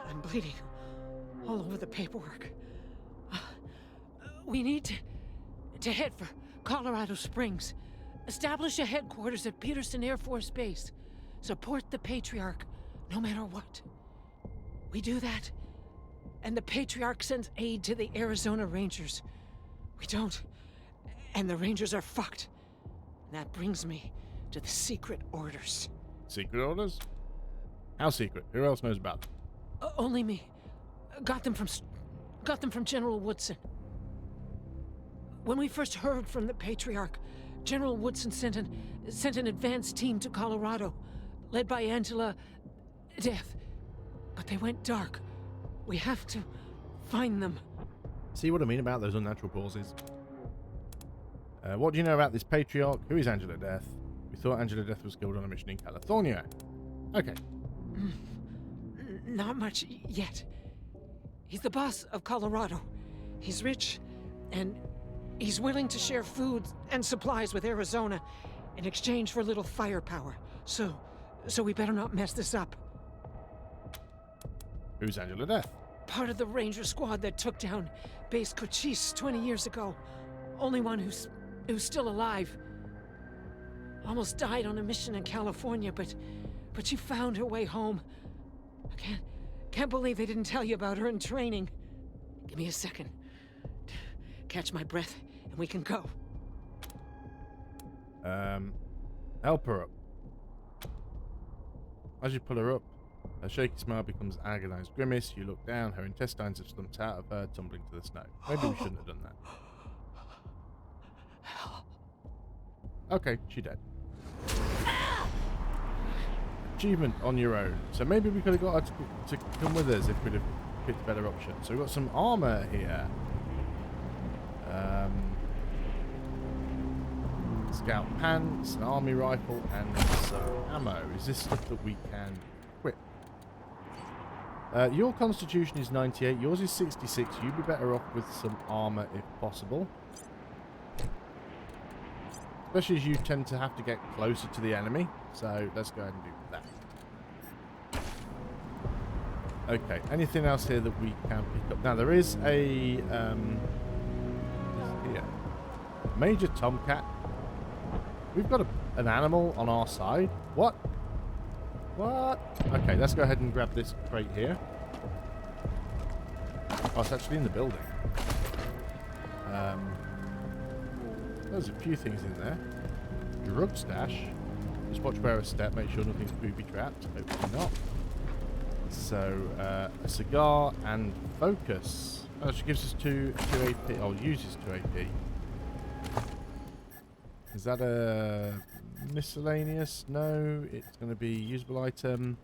I'm bleeding all over the paperwork. We need to head for Colorado Springs. Establish a headquarters at Peterson Air Force Base. Support the Patriarch, no matter what. We do that, and the Patriarch sends aid to the Arizona Rangers. We don't, and the Rangers are fucked. And that brings me to the secret orders. Secret orders? How secret? Who else knows about them? Only me. Got them from General Woodson. When we first heard from the Patriarch, General Woodson sent an advance team to Colorado, led by Angela Death. But they went dark. We have to find them. See what I mean about those unnatural pauses? What do you know about this Patriarch? Who is Angela Death? We thought Angela Death was killed on a mission in California. Okay. Not much yet. He's the boss of Colorado. He's rich, and he's willing to share food and supplies with Arizona in exchange for a little firepower. So we better not mess this up. Who's Angela Death? Part of the Ranger squad that took down Base Cochise 20 years ago. Only one who's still alive. Almost died on a mission in California, but she found her way home. I can't believe they didn't tell you about her in training. Give me a second. Catch my breath, and we can go. Help her up. As you pull her up, her shaky smile becomes an agonized grimace. You look down, her intestines have slumped out of her, tumbling to the snow. Maybe we shouldn't have done that. Okay, she's dead. Achievement on your own. So maybe we could have got her to come with us if we'd have picked a better option. So we've got some armor here. Scout pants, an army rifle, and some ammo. Is this stuff that we can equip? Your constitution is 98, yours is 66. You'd be better off with some armor if possible. Especially as you tend to have to get closer to the enemy. So let's go ahead and do that. Okay, anything else here that we can pick up? Now there is a here. Major Tomcat. We've got an animal on our side. What? What? Okay, let's go ahead and grab this crate here. Oh, it's actually in the building. There's a few things in there. Drug stash. Just watch where I step, make sure nothing's booby trapped. Hopefully not. So, a cigar and focus. Oh, she gives us 2 AP. Oh, uses 2 AP. Is that a miscellaneous? No, it's going to be usable item.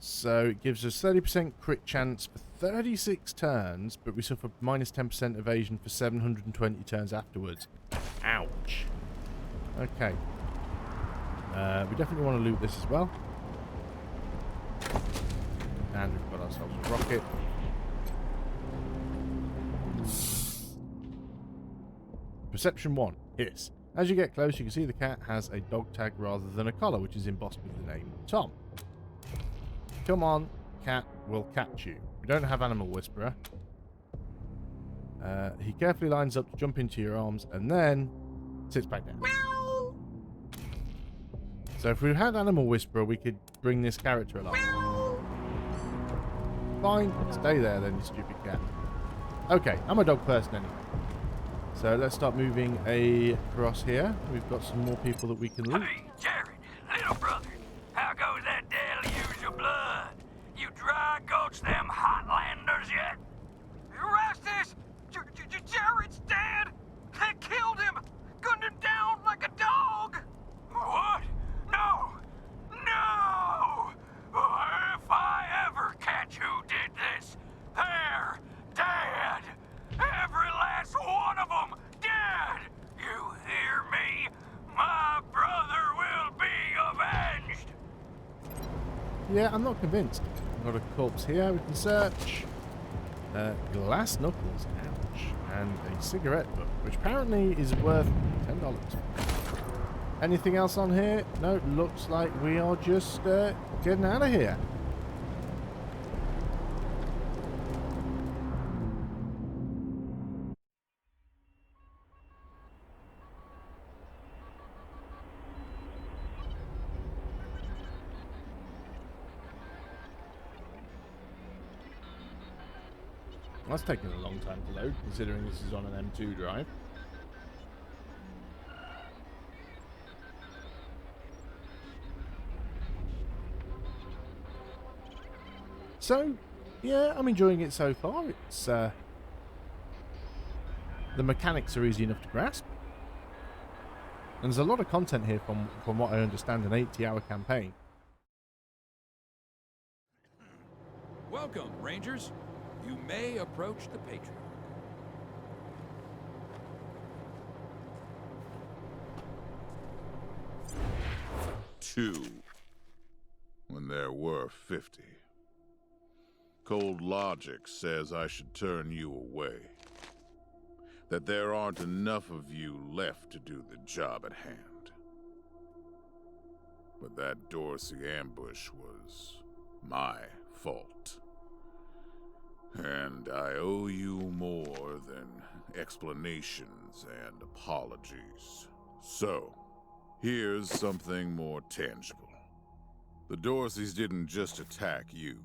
So it gives us 30% crit chance for 36 turns, but we suffer minus 10% evasion for 720 turns afterwards. Ouch. Okay. We definitely want to loot this as well. And we've got ourselves a rocket. Perception 1. Hiss. As you get close, you can see the cat has a dog tag rather than a collar, which is embossed with the name Tom. Come on, cat, we'll catch you. We don't have Animal Whisperer. He carefully lines up to jump into your arms and then sits back down. Meow. So if we had Animal Whisperer, we could bring this character along. Meow. Fine, stay there then, you stupid cat. Okay, I'm a dog person anyway. So let's start moving across here. We've got some more people that we can loot. Hey, Jared, little brother, how goes that deluge of blood? You dry gulch them Hotlanders yet? Rastus! Jared's dead! They killed him! Gunned him down like a dog! What? No! No! If I ever catch who did this, they're dead! Every last one of them dead! You hear me? My brother will be avenged! Yeah, I'm not convinced. We've got a corpse here we can search. Glass knuckles, ouch. And a cigarette book, which apparently is worth $10. Anything else on here? No, looks like we are just getting out of here. That's taking a long time to load, considering this is on an M2 drive. So, yeah, I'm enjoying it so far. It's the mechanics are easy enough to grasp. And there's a lot of content here from what I understand, an 80-hour campaign. Welcome, Rangers. You may approach the Patriarch. Two, when there were 50. Cold logic says I should turn you away. That there aren't enough of you left to do the job at hand. But that Dorsey ambush was my fault. And I owe you more than explanations and apologies. So, here's something more tangible. The Dorseys didn't just attack you.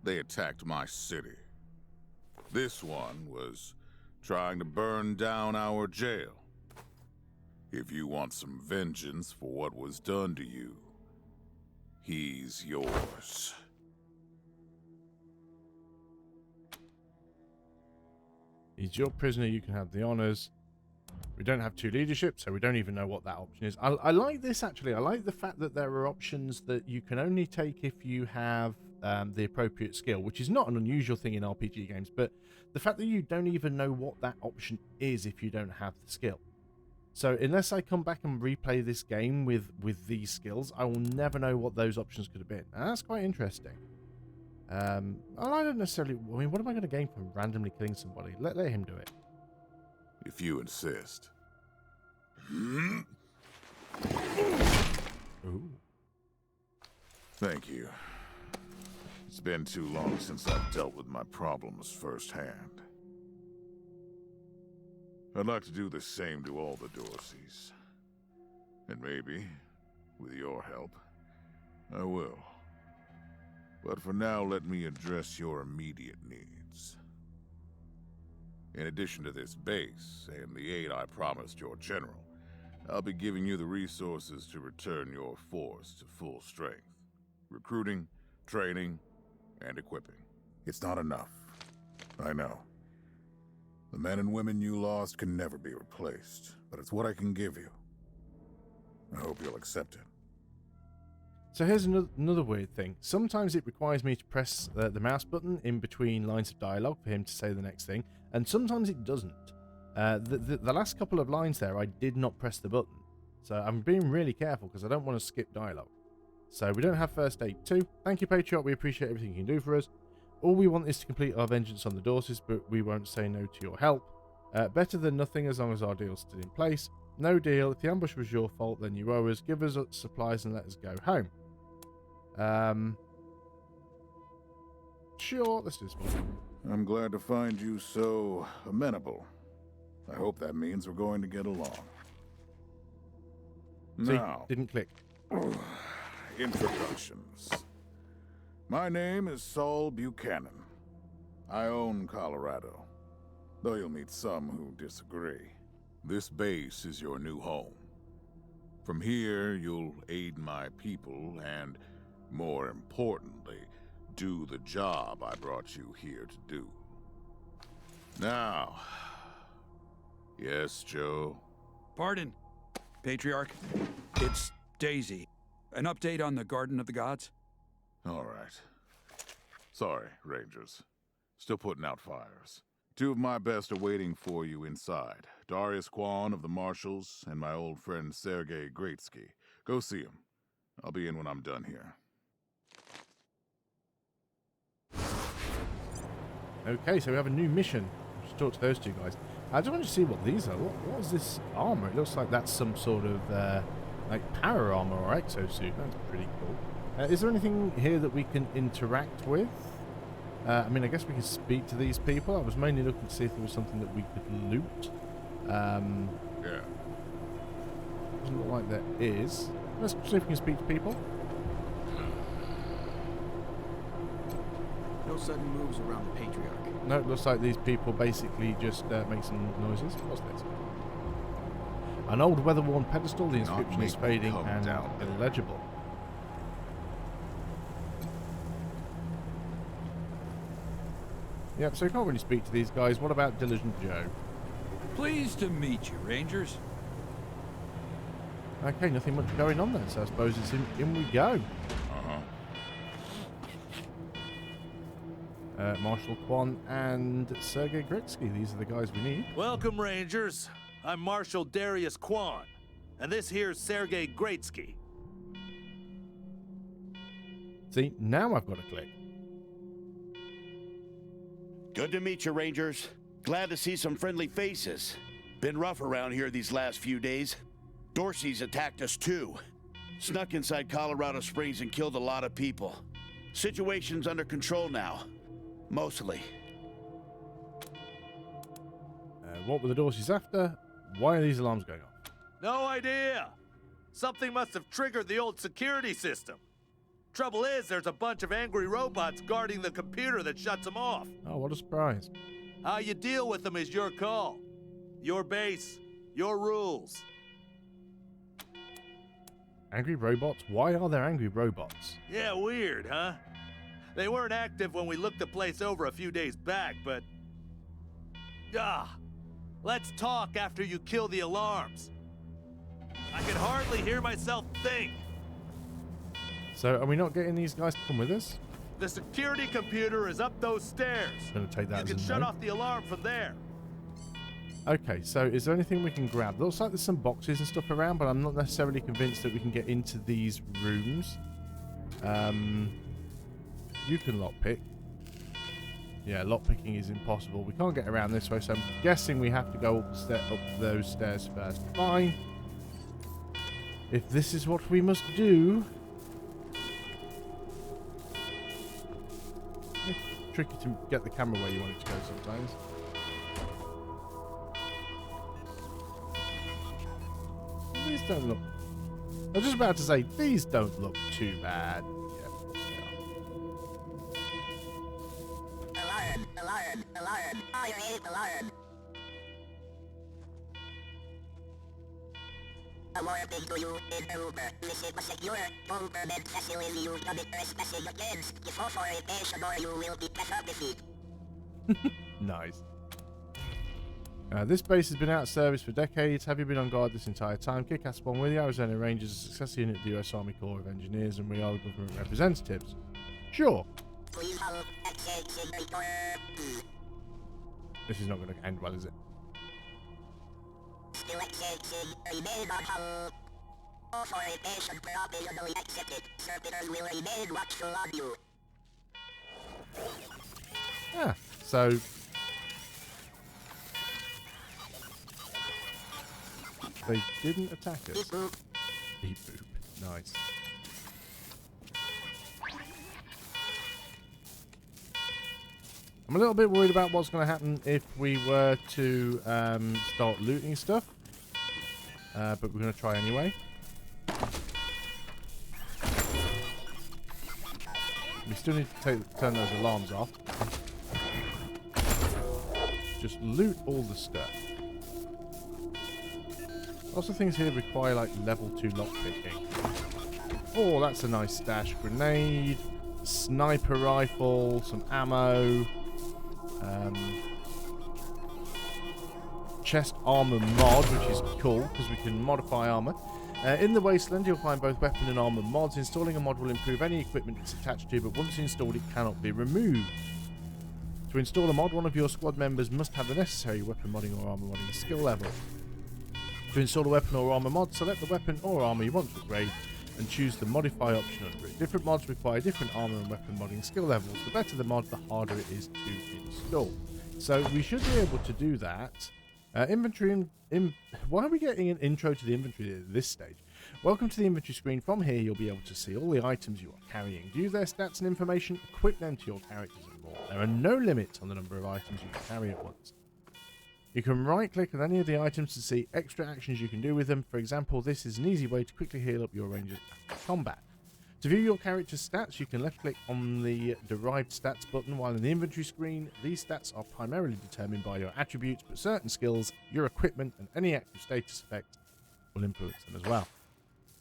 They attacked my city. This one was trying to burn down our jail. If you want some vengeance for what was done to you, he's yours. He's your prisoner, you can have the honors. We don't have two leadership, so we don't even know what that option is. I like this, actually. I like the fact that there are options that you can only take if you have the appropriate skill, which is not an unusual thing in RPG games, but the fact that you don't even know what that option is if you don't have the skill. So unless I come back and replay this game with these skills, I will never know what those options could have been. And that's quite interesting. I don't necessarily... I mean, what am I going to gain from randomly killing somebody? Let him do it. If you insist. Ooh. Thank you. It's been too long since I've dealt with my problems firsthand. I'd like to do the same to all the Dorseys. And maybe, with your help, I will. But for now, let me address your immediate needs. In addition to this base, and the aid I promised your general, I'll be giving you the resources to return your force to full strength. Recruiting, training, and equipping. It's not enough. I know. The men and women you lost can never be replaced, but it's what I can give you. I hope you'll accept it. So here's another weird thing. Sometimes it requires me to press the mouse button in between lines of dialogue for him to say the next thing, and sometimes it doesn't. The last couple of lines there, I did not press the button. So I'm being really careful because I don't want to skip dialogue. So we don't have First Aid 2. Thank you, Patriot. We appreciate everything you can do for us. All we want is to complete our vengeance on the Dorseys, but we won't say no to your help. Better than nothing as long as our deal's still in place. No deal. If the ambush was your fault, then you owe us. Give us supplies and let us go home. Sure, let's do this one. I'm glad to find you so amenable. I hope that means we're going to get along. See, Now, didn't click. introductions. My name is Saul Buchanan. I own Colorado, though you'll meet some who disagree. This base is your new home. From here, you'll aid my people and, more importantly, do the job I brought you here to do. Now... Yes, Joe? Pardon, Patriarch. It's Daisy. An update on the Garden of the Gods? All right. Sorry, Rangers. Still putting out fires. Two of my best are waiting for you inside. Darius Quan of the Marshals and my old friend Sergei Greatsky. Go see him. I'll be in when I'm done here. Okay, so we have a new mission. Just talk to those two guys. I just want to see what these are. What is this armor? It looks like that's some sort of like power armor or exosuit. That's pretty cool. Is there anything here that we can interact with? I mean, I guess we can speak to these people. I was mainly looking to see if there was something that we could loot. Yeah. Doesn't look like there is. Let's see if we can speak to people. No sudden moves around the Patriarch. No, it looks like these people basically just make some noises. What's this? An old weather-worn pedestal. The inscription is fading and illegible. Yep, so we can't really speak to these guys. What about Diligent Joe? Pleased to meet you, Rangers. Okay, nothing much going on then, so I suppose it's in we go. Marshal Quan and Sergei Greatsky. These are the guys we need. Welcome, Rangers. I'm Marshal Darius Quan, and this here's Sergei Greatsky. See, now I've got a click. Good to meet you, Rangers. Glad to see some friendly faces. Been rough around here these last few days. Dorsey's attacked us too. Snuck inside Colorado Springs and killed a lot of people. Situation's under control now. Mostly. What were the Dorseys after? Why are these alarms going off? No idea. Something must have triggered the old security system. Trouble is, there's a bunch of angry robots guarding the computer that shuts them off. Oh, what a surprise. How you deal with them is your call. Your base. Your rules. Angry robots? Why are there angry robots? Yeah, weird, huh? They weren't active when we looked the place over a few days back, but... let's talk after you kill the alarms. I can hardly hear myself think. So, are we not getting these guys to come with us? The security computer is up those stairs. I'm going to take that as a You can no. shut off the alarm from there. Okay, so is there anything we can grab? Looks like there's some boxes and stuff around, but I'm not necessarily convinced that we can get into these rooms. You can lockpick. Yeah, lockpicking is impossible. We can't get around this way, so I'm guessing we have to go up those stairs first. Fine. If this is what we must do... It's tricky to get the camera where you want it to go sometimes. These don't look... I was just about to say, these don't look too bad. Yeah, of course they are. Alarm, alarm, alarm, fire alarm. Awarding to you in Uber. Visit a secure government facility you commit trespassing against. Before orientation or you will be defeated. Nice. This base has been out of service for decades. Have you been on guard this entire time? Kick-ass one with the Arizona Rangers, a success unit of the US Army Corps of Engineers, and we are the government representatives. Sure. Please hold accessing report. This is not going to end well, is it? Still accessing, remain on hold. All orientation provisionally accepted. Servitors will remain watchful on you. Ah, so... They didn't attack us. Beep boop. Beep boop. Nice. I'm a little bit worried about what's going to happen if we were to start looting stuff. But we're going to try anyway. We still need to turn those alarms off. Just loot all the stuff. Lots of things here require like level 2 lockpicking. Oh, that's a nice stash. Grenade, sniper rifle, some ammo, chest armor mod, which is cool because we can modify armor. In the Wasteland, you'll find both weapon and armor mods. Installing a mod will improve any equipment it's attached to, but once installed, it cannot be removed. To install a mod, one of your squad members must have the necessary weapon modding or armor modding skill level. To install a weapon or armor mod, select the weapon or armor you want to upgrade and choose the modify option under it. Different mods require different armor and weapon modding skill levels. The better the mod, the harder it is to install. So we should be able to do that. Inventory. Why are we getting an intro to the inventory at this stage? Welcome to the inventory screen. From here, you'll be able to see all the items you are carrying, view their stats and information, equip them to your characters and more. There are no limits on the number of items you can carry at once. You can right-click on any of the items to see extra actions you can do with them. For example, this is an easy way to quickly heal up your rangers after combat. To view your character's stats, you can left-click on the Derived Stats button, while in the inventory screen, these stats are primarily determined by your attributes, but certain skills, your equipment, and any active status effect will influence them as well.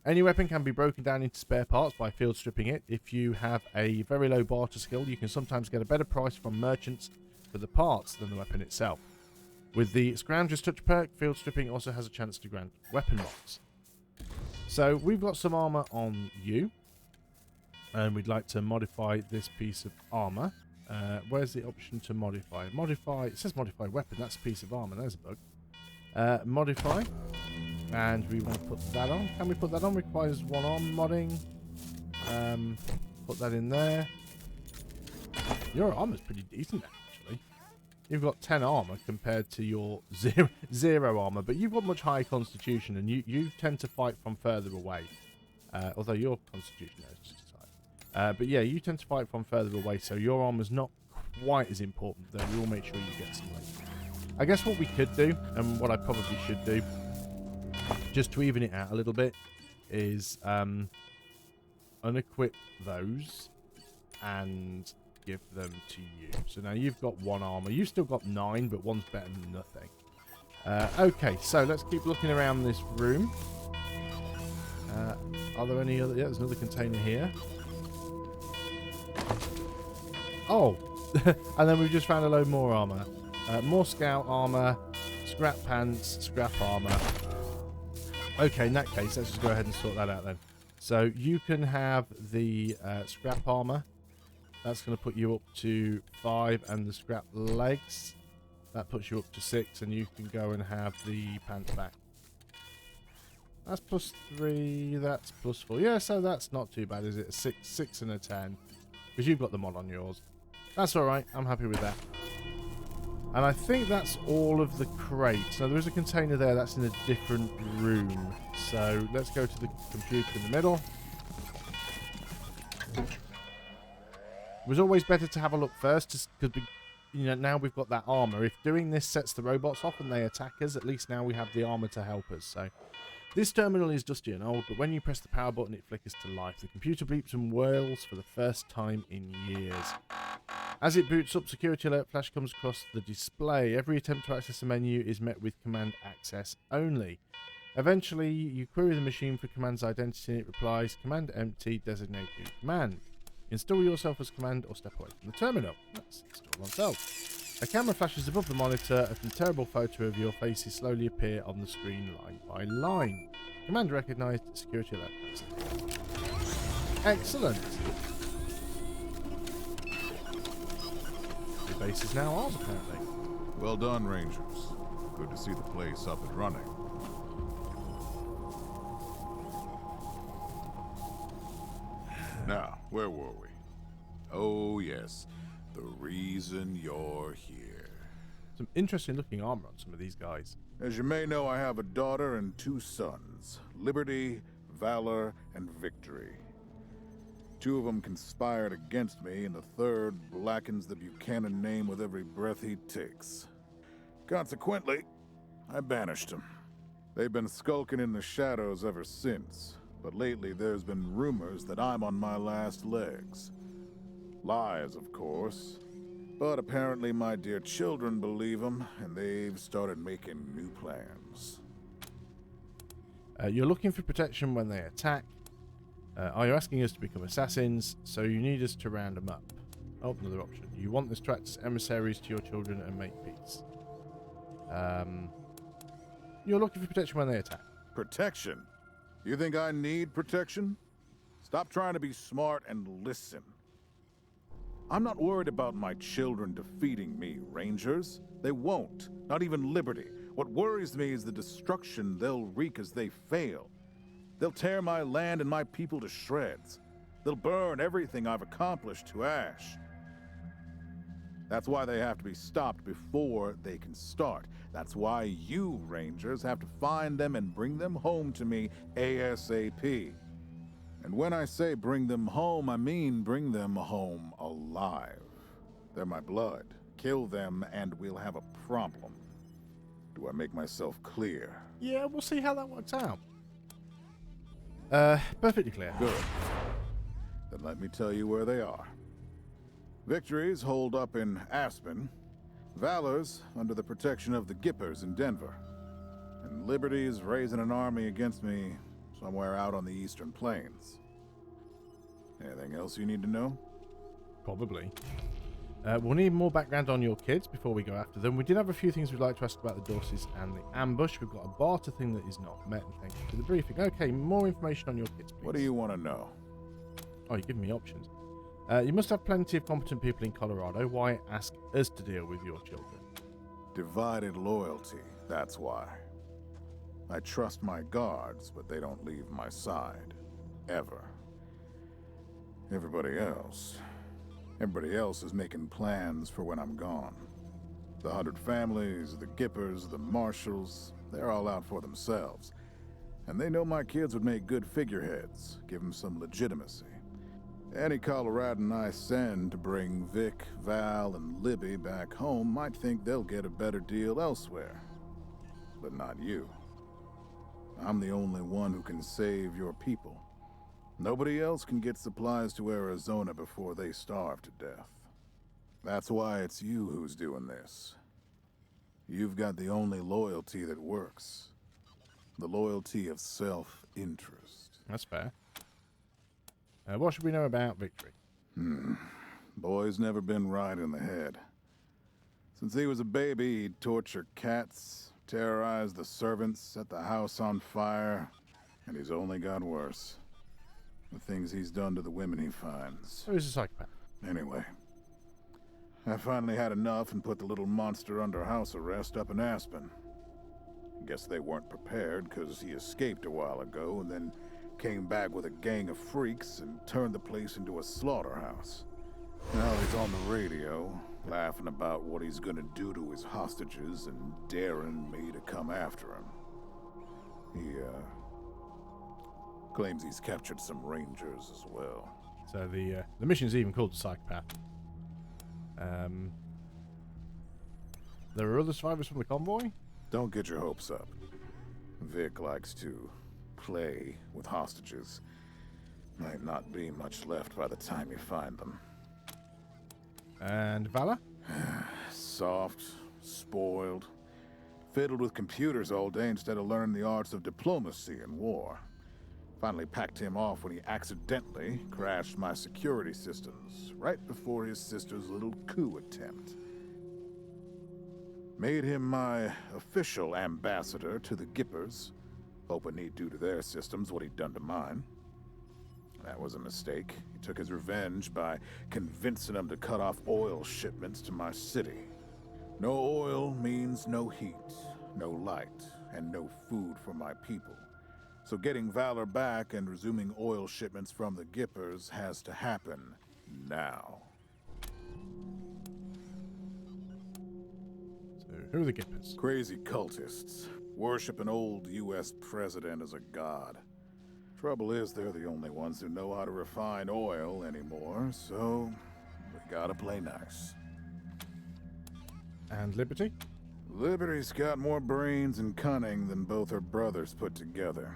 Any weapon can be broken down into spare parts by field stripping it. If you have a very low barter skill, you can sometimes get a better price from merchants for the parts than the weapon itself. With the Scrounger's Touch perk, field stripping also has a chance to grant weapon mods. So we've got some armor on you, and we'd like to modify this piece of armor. Where's the option to modify? Modify, it says modify weapon, that's a piece of armor, there's a bug. Modify, and we want to put that on. Can we put that on? Requires one arm modding. Put that in there. Your armor's pretty decent actually. You've got 10 armor compared to your zero armor, but you've got much higher constitution, and you tend to fight from further away. Although your constitution is just high. But yeah, you tend to fight from further away, so your armor's not quite as important, though we will make sure you get some later. I guess what we could do, and what I probably should do, just to even it out a little bit, is unequip those and give them to you. So now you've got 1 armor. You've still got 9, but 1's better than nothing. Okay, so let's keep looking around this room. Are there any other... Yeah, there's another container here. Oh! And then we've just found a load more armor. More scout armor, scrap pants, scrap armor. Okay, in that case, let's just go ahead and sort that out then. So you can have the scrap armor. That's going to put you up to 5, and the scrap legs, that puts you up to 6, and you can go and have the pants back. That's +3, that's +4. Yeah, so that's not too bad, is it? A 6 and a 10. Because you've got the mod on yours. That's alright, I'm happy with that. And I think that's all of the crates. Now, there is a container there that's in a different room. So, let's go to the computer in the middle. It was always better to have a look first, because now we've got that armor. If doing this sets the robots off and they attack us, at least now we have the armor to help us. So, this terminal is dusty and old, but when you press the power button, it flickers to life. The computer bleeps and wails for the first time in years. As it boots up, security alert flash comes across the display. Every attempt to access the menu is met with command access only. Eventually, you query the machine for command's identity, and it replies, command empty, designate new command. Install yourself as command or step away from the terminal. Let's install ourselves. A camera flashes above the monitor, and a terrible photo of your faces slowly appear on the screen line by line. Command recognized, security alert. Excellent. The base is now ours, apparently. Well done, Rangers. Good to see the place up and running. Now, where were we? Oh, yes. The reason you're here. Some interesting looking armor on some of these guys. As you may know, I have a daughter and 2 sons. Liberty, Valor, and Victory. 2 of them conspired against me, and the 3rd blackens the Buchanan name with every breath he takes. Consequently, I banished them. They've been skulking in the shadows ever since, but lately there's been rumors that I'm on my last legs. Lies, of course. But apparently my dear children believe them, and they've started making new plans. You're looking for protection when they attack. Are you asking us to become assassins? So you need us to round them up. Oh, another option. You want us to act as emissaries to your children and make peace. You're looking for protection when they attack. Protection? You think I need protection? Stop trying to be smart and listen. I'm not worried about my children defeating me, Rangers. They won't. Not even Liberty. What worries me is the destruction they'll wreak as they fail. They'll tear my land and my people to shreds. They'll burn everything I've accomplished to ash. That's why they have to be stopped before they can start. That's why you, Rangers, have to find them and bring them home to me ASAP. And when I say bring them home, I mean bring them home alive. They're my blood. Kill them and we'll have a problem. Do I make myself clear? Yeah, we'll see how that works out. Perfectly clear. Good. Then let me tell you where they are. Victory's holed up in Aspen. Valor's under the protection of the Gippers in Denver. And Liberty's raising an army against me somewhere out on the Eastern Plains. Anything else you need to know? Probably. We'll need more background on your kids before we go after them. We did have a few things we'd like to ask about the Dorseys and the ambush. We've got a barter thing that is not met, and thank you for the briefing. Okay, more information on your kids, please. What do you want to know? Oh, you're giving me options. You must have plenty of competent people in Colorado. Why ask us to deal with your children? Divided loyalty, that's why. I trust my guards, but they don't leave my side. Ever. Everybody else is making plans for when I'm gone. The 100 families, the Gippers, the Marshals, they're all out for themselves. And they know my kids would make good figureheads, give them some legitimacy. Any Coloradan I send to bring Vic, Val, and Libby back home might think they'll get a better deal elsewhere. But not you. I'm the only one who can save your people. Nobody else can get supplies to Arizona before they starve to death. That's why it's you who's doing this. You've got the only loyalty that works. The loyalty of self-interest. That's fair. What should we know about Victory? Boy's never been right in the head. Since he was a baby, he'd torture cats, terrorize the servants, set the house on fire, and he's only got worse. The things he's done to the women he finds. So he's a psychopath. Anyway, I finally had enough and put the little monster under house arrest up in Aspen. Guess they weren't prepared because he escaped a while ago and then came back with a gang of freaks and turned the place into a slaughterhouse. Now he's on the radio, laughing about what he's gonna do to his hostages and daring me to come after him. He, claims he's captured some Rangers as well. So the mission's even called the Psychopath. There are other survivors from the convoy? Don't get your hopes up. Vic likes to play with hostages. Might not be much left by the time you find them. And Vala? Soft, spoiled, fiddled with computers all day instead of learning the arts of diplomacy and war. Finally packed him off when he accidentally crashed my security systems right before his sister's little coup attempt. Made him my official ambassador to the Gippers, hoping he'd do to their systems what he'd done to mine. That was a mistake. He took his revenge by convincing them to cut off oil shipments to my city. No oil means no heat, no light, and no food for my people. So getting Valor back and resuming oil shipments from the Gippers has to happen now. So who are the Gippers? Crazy cultists. Worship an old U.S. president as a god. Trouble is, they're the only ones who know how to refine oil anymore, so we gotta play nice. And Liberty? Liberty's got more brains and cunning than both her brothers put together.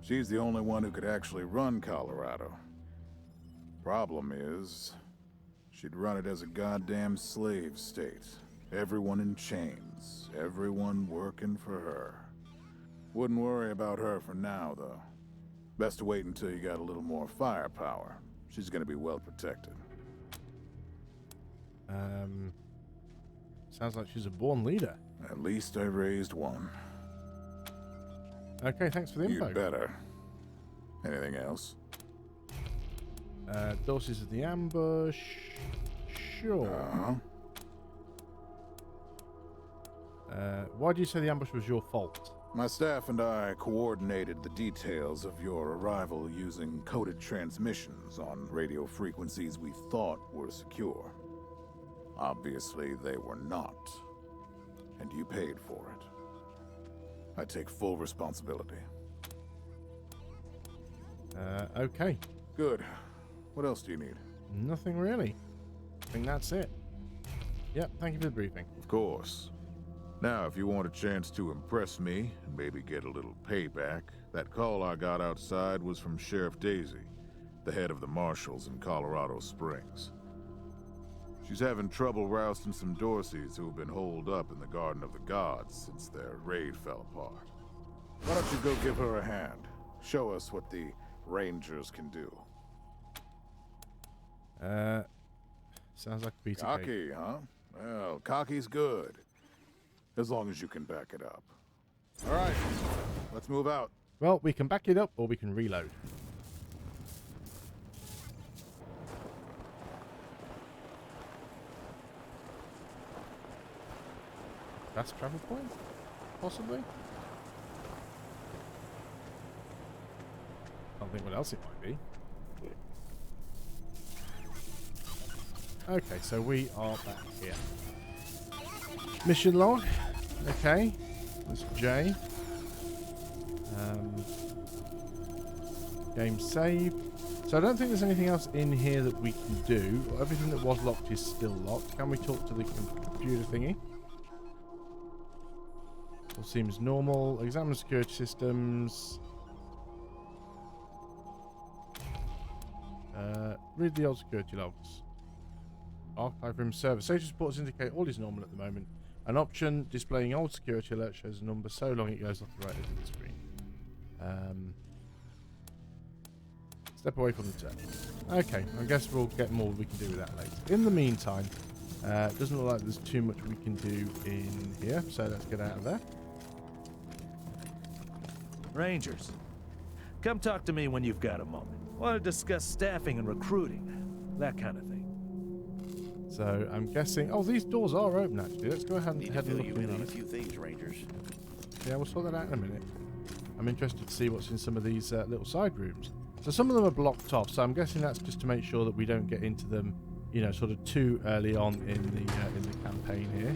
She's the only one who could actually run Colorado. Problem is, She'd run it as a goddamn slave state. Everyone in chains. Everyone working for her. Wouldn't worry about her for now, though. Best to wait until you got a little more firepower. She's gonna be well protected. Sounds like she's a born leader. At least I raised one. Okay, thanks for the info. You'd better. Anything else? Dorsey's of the ambush. Sure. Why do you say the ambush was your fault? My staff and I coordinated the details of your arrival using coded transmissions on radio frequencies we thought were secure. Obviously, they were not. And you paid for it. I take full responsibility. Okay. Good. What else do you need? Nothing really. I think that's it. Yep, thank you for the briefing. Of course. Now, if you want a chance to impress me and maybe get a little payback, that call I got outside was from Sheriff Daisy, the head of the marshals in Colorado Springs. She's having trouble rousting some Dorseys who have been holed up in the Garden of the Gods since their raid fell apart. Why don't you go give her a hand? Show us what the Rangers can do. Sounds like a piece of Cocky, cake. huh? Well, cocky's good. As long as you can back it up. All right, let's move out. Well, we can back it up or we can reload. Fast travel point? Possibly? I don't think what else it might be. Okay, so we are back here. Mission log. Okay. That's J. Game save. So I don't think there's anything else in here that we can do. Everything that was locked is still locked. Can we talk to the computer thingy? All seems normal. Examine security systems. Read the old security logs. Archive room server. Safety reports indicate all is normal at the moment. An option displaying old security alert shows a number so long it goes off the right end of the screen. Step away from the terminal. Okay, I guess we'll get more we can do with that later. In the meantime, doesn't look like there's too much we can do in here, so let's get out of there. Rangers, come talk to me when you've got a moment. Want to discuss staffing and recruiting, that kind of thing. So I'm guessing. Oh, these doors are open actually. Let's go ahead and Need head to and fill look you in in on a these. few things, Rangers. Yeah, we'll sort that out in a minute. I'm interested to see what's in some of these little side rooms. So some of them are blocked off. So I'm guessing that's just to make sure that we don't get into them, you know, sort of too early on in the campaign here.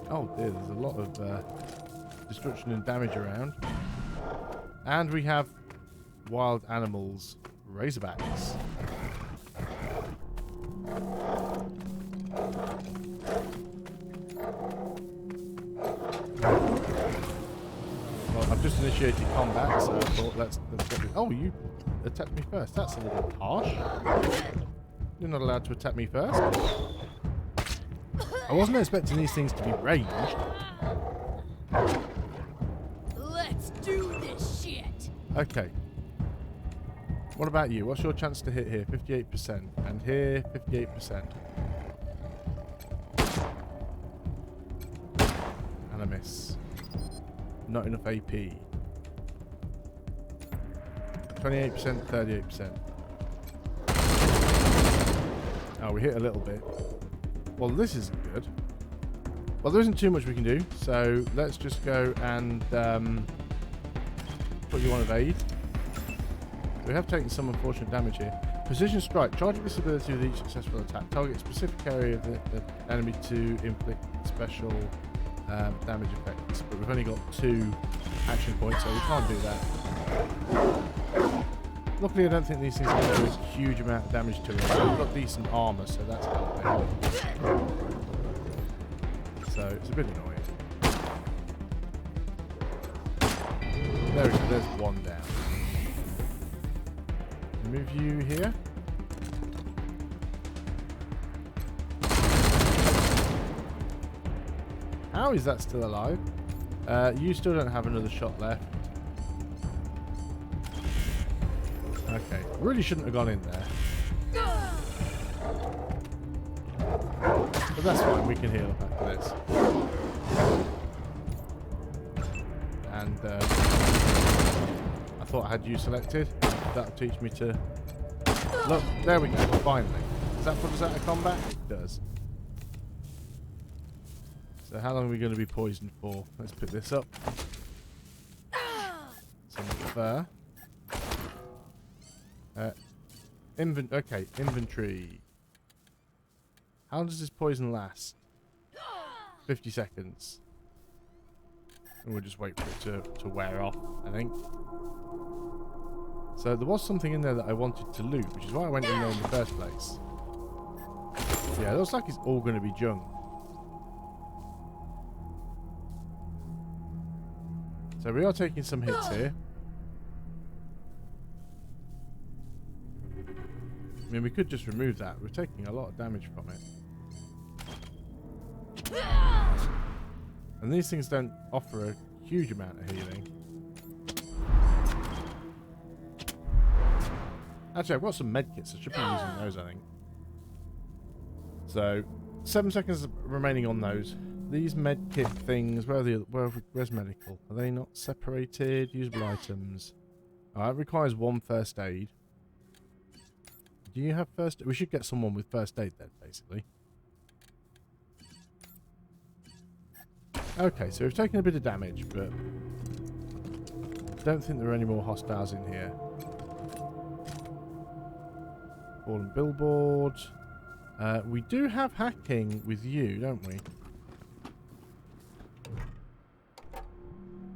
Oh dear, there's a lot of destruction and damage around, and we have wild animals, razorbacks. Well, I've just initiated combat, so I thought let's get it. Oh, you attacked me first. That's a little harsh. You're not allowed to attack me first. I wasn't expecting these things to be ranged. Let's do this shit. Okay. What about you? What's your chance to hit here? 58%. And here, 58%. And a miss. Not enough AP. 28%, 38%. Oh, we hit a little bit. Well, this isn't good. Well, there isn't too much we can do, so let's just go and put you on evade. We have taken some unfortunate damage here. Precision strike. Charging this ability with each successful attack. Target a specific area of the enemy to inflict special damage effects. But we've only got 2 action points, so we can't do that. Luckily, I don't think these things are going to do a huge amount of damage to us. So we've got decent armor, so that's helping. So it's a bit annoying. There's one down. Move you here. How is that still alive? You still don't have another shot left. Okay, really shouldn't have gone in there. But that's fine, we can heal up after this. And I thought I had you selected. That'll teach me to... Look, there we go, finally. Does that put us out of combat? It does. So how long are we going to be poisoned for? Let's pick this up. Some fur. Okay, inventory. How long does this poison last? 50 seconds. And we'll just wait for it to wear off, I think. So there was something in there that I wanted to loot, which is why I went in there in the first place. Yeah, it looks like it's all going to be junk. So we are taking some hits here. I mean, we could just remove that. We're taking a lot of damage from it. And these things don't offer a huge amount of healing. Actually, I've got some medkits. I should be using those, I think. So, 7 seconds remaining on those. These medkit things, where's medical? Are they not separated? Usable items. It requires 1 first aid. Do you have first? We should get someone with first aid then, basically. Okay, so we've taken a bit of damage, but I don't think there are any more hostiles in here. Fallen billboard. We do have hacking with you, don't we?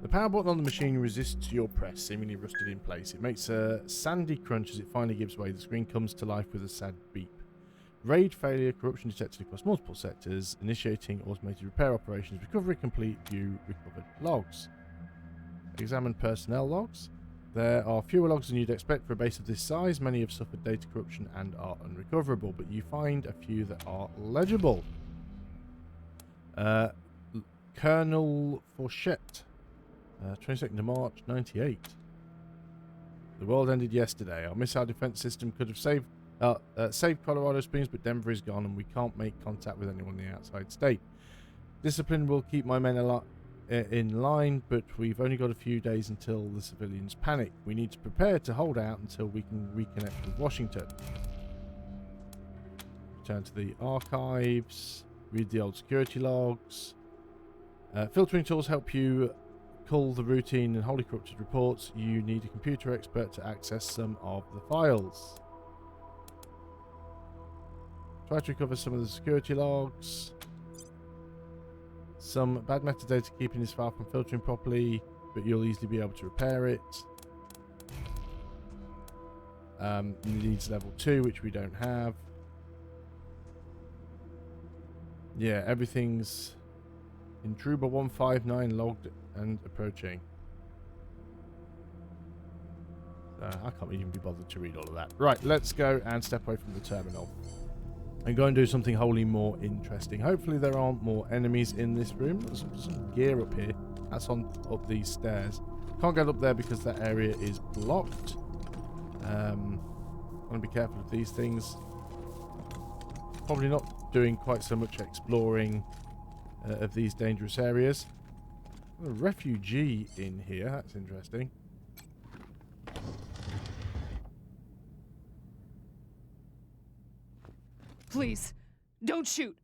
The power button on the machine resists your press, seemingly rusted in place. It makes a sandy crunch as it finally gives way. The screen comes to life with a sad beep. RAID failure, corruption detected across multiple sectors, initiating automated repair operations. Recovery complete, view recovered logs. Examine personnel logs. There are fewer logs than you'd expect for a base of this size. Many have suffered data corruption and are unrecoverable, but you find a few that are legible. Colonel Fourchette. 22nd of March, 98. The world ended yesterday. Our missile defense system could have saved Colorado Springs, but Denver is gone and we can't make contact with anyone in the outside state. Discipline will keep my men in line, but we've only got a few days until the civilians panic. We need to prepare to hold out until we can reconnect with Washington. Return to the archives. Read the old security logs. Filtering tools help you cull the routine and wholly corrupted reports. You need a computer expert to access some of the files. Try to recover some of the security logs. Some bad metadata keeping this file from filtering properly, but you'll easily be able to repair it. It needs level 2, which we don't have. Yeah, everything's Intruber 159 logged and approaching. I can't even be bothered to read all of that. Right, let's go and step away from the terminal and go and do something wholly more interesting. Hopefully there aren't more enemies in this room. There's some gear up here. That's up these stairs. Can't get up there because that area is blocked. I want to be careful of these things. Probably not doing quite so much exploring of these dangerous areas. A refugee in here. That's interesting. Please, don't shoot.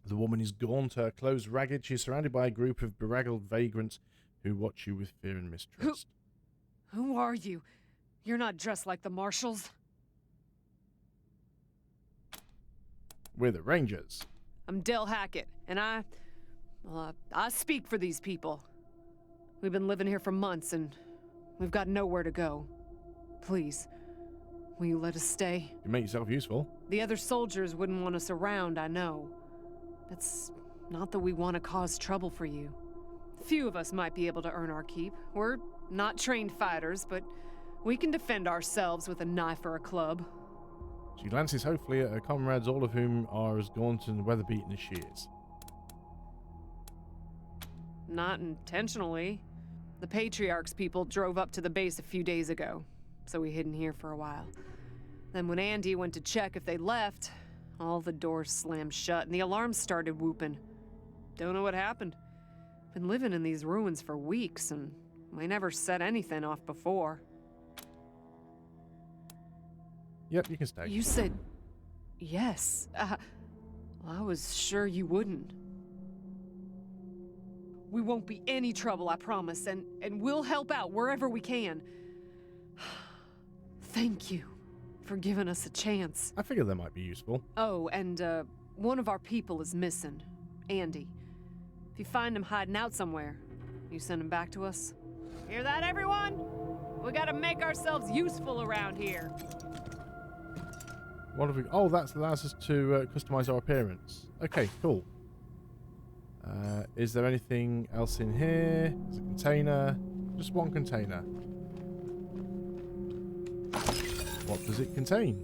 The woman is gaunt, her clothes ragged. She is surrounded by a group of bedraggled vagrants who watch you with fear and mistrust. Who are you? You're not dressed like the marshals. We're the Rangers. I'm Del Hackett, and I speak for these people. We've been living here for months, and we've got nowhere to go. Please, will you let us stay? You make yourself useful. The other soldiers wouldn't want us around, I know. It's not that we want to cause trouble for you. Few of us might be able to earn our keep. We're not trained fighters, but we can defend ourselves with a knife or a club. She glances hopefully at her comrades, all of whom are as gaunt and weather-beaten as she is. not intentionally. The Patriarch's people drove up to the base a few days ago, so we hid in here for a while. Then when Andy went to check if they left, all the doors slammed shut and the alarms started whooping. Don't know what happened. Been living in these ruins for weeks and we never set anything off before. Yep, you can stay. You said yes. Well, I was sure you wouldn't. We won't be any trouble, I promise, and we'll help out wherever we can. Thank you for giving us a chance. I figured that might be useful. Oh, and one of our people is missing, Andy. If you find him hiding out somewhere, you send him back to us. Hear that, everyone? We gotta make ourselves useful around here. What have we... Oh, that allows us to customize our appearance. Okay, cool. Is there anything else in here? There's a container. Just one container. What does it contain?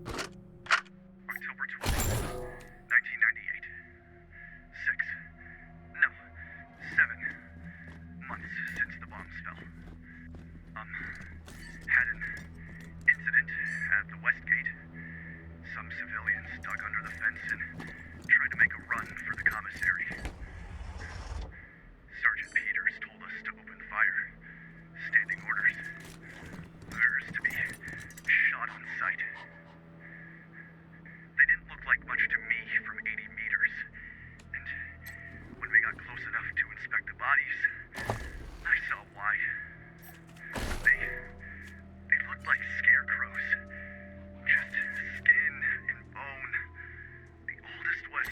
October 12th, 1998. 7 months since the bombs fell. Had an incident at the West Gate. Some civilians dug under the fence and tried to make a run for the commissary. Sergeant Peters told us to open fire. Standing orders. There's to be shot on sight. They didn't look like much to me from 80 meters. And when we got close enough to inspect the bodies, I saw why. They looked like scarecrows. Just skin and bone. The oldest was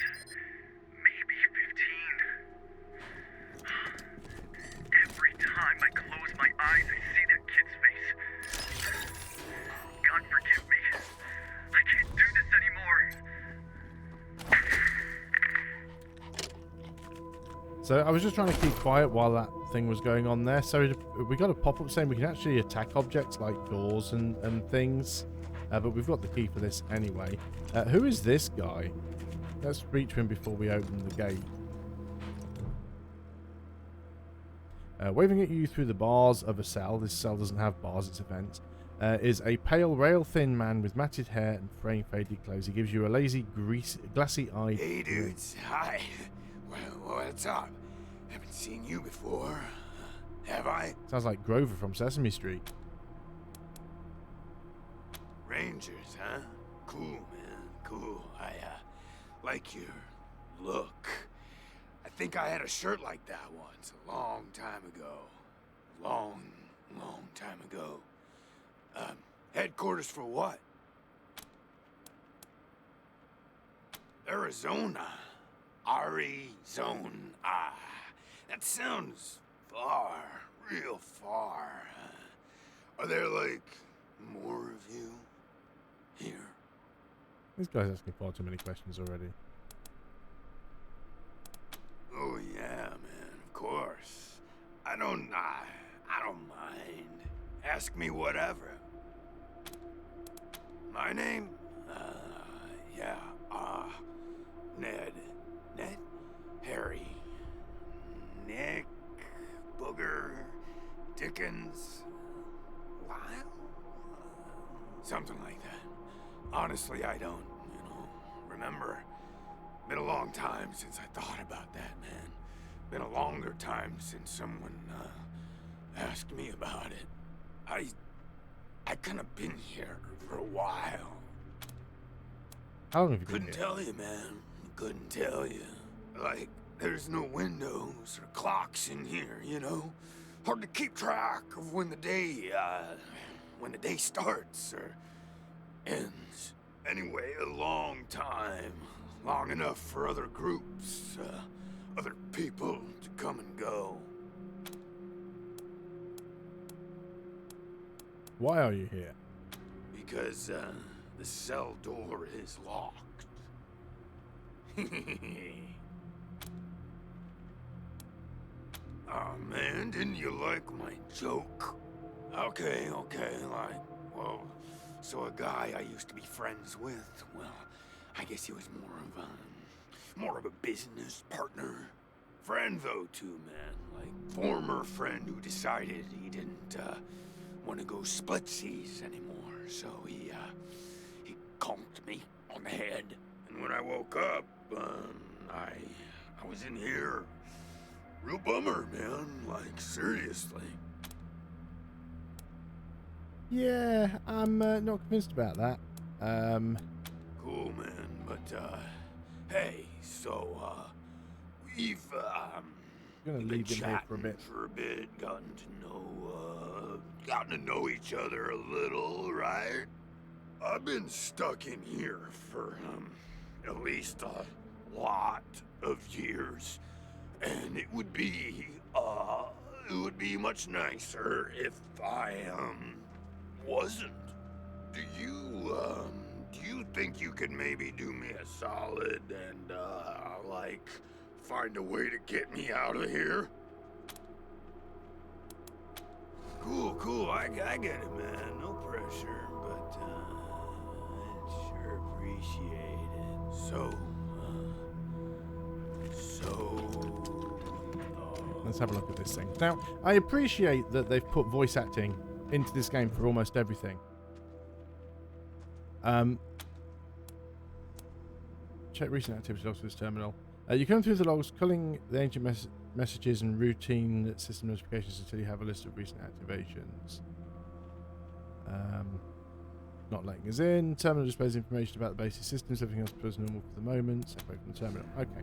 maybe 15. Every time I close my eyes, I see that kid's face. God forgive me. I can't do this anymore. So I was just trying to keep quiet while that thing was going on there. So we got a pop-up saying we can actually attack objects like doors and things. But we've got the key for this anyway. Who is this guy? Let's reach him before we open the gate. Waving at you through the bars of a cell. This cell doesn't have bars, it's a vent. Is a pale, rail-thin man with matted hair and frame-faded clothes. He gives you a lazy, glassy-eyed... Hey, dudes. Hi. Well, what's up? Haven't seen you before. Have I? Sounds like Grover from Sesame Street. Rangers, huh? Cool, man. Cool. I like your look. I think I had a shirt like that once, a long time ago. Long time ago. Headquarters for what? Arizona. Arizona. That sounds far, real far. Are there, like, more of you here? This guy's asking far too many questions already. Oh yeah, man, of course. I don't mind. Ask me whatever. My name? Ned. Harry. Nick. Booger. Dickens. Lyle? Something like that. Honestly, I don't, remember. Been a long time since I thought about that, man. Been a longer time since someone, asked me about it. I kind of been here for a while. How long have you been Couldn't tell you, man. Couldn't tell you. Like, there's no windows or clocks in here, Hard to keep track of when the day starts or ends. Anyway, a long time. Long enough for other groups, other people to come and go. Why are you here? Because, the cell door is locked. Aw, man, didn't you like my joke? Okay, so a guy I used to be friends with, I guess he was more of a business partner. Friend, though, too, man. Like, former friend who decided he didn't, want to go split seas anymore. So he conked me on the head. And when I woke up, I was in here. Real bummer, man. Like, seriously. Yeah, I'm not convinced about that. Cool, man. But, hey, so, we've, Gonna been leave him here for a chatting bit. for a bit, gotten to know each other a little, right? I've been stuck in here for, at least a lot of years. And it would be much nicer if I, wasn't. Do you think you could maybe do me a solid and, like, find a way to get me out of here? Cool, I get it, man. No pressure, but, I'd sure appreciate it. Let's have a look at this thing. Now, I appreciate that they've put voice acting into this game for almost everything. Check recent activity logs for this terminal. You come through the logs, culling the ancient messages and routine system notifications until you have a list of recent activations. Not letting us in. Terminal displays information about the basic systems. Everything else is normal for the moment. Separate from the terminal. Okay.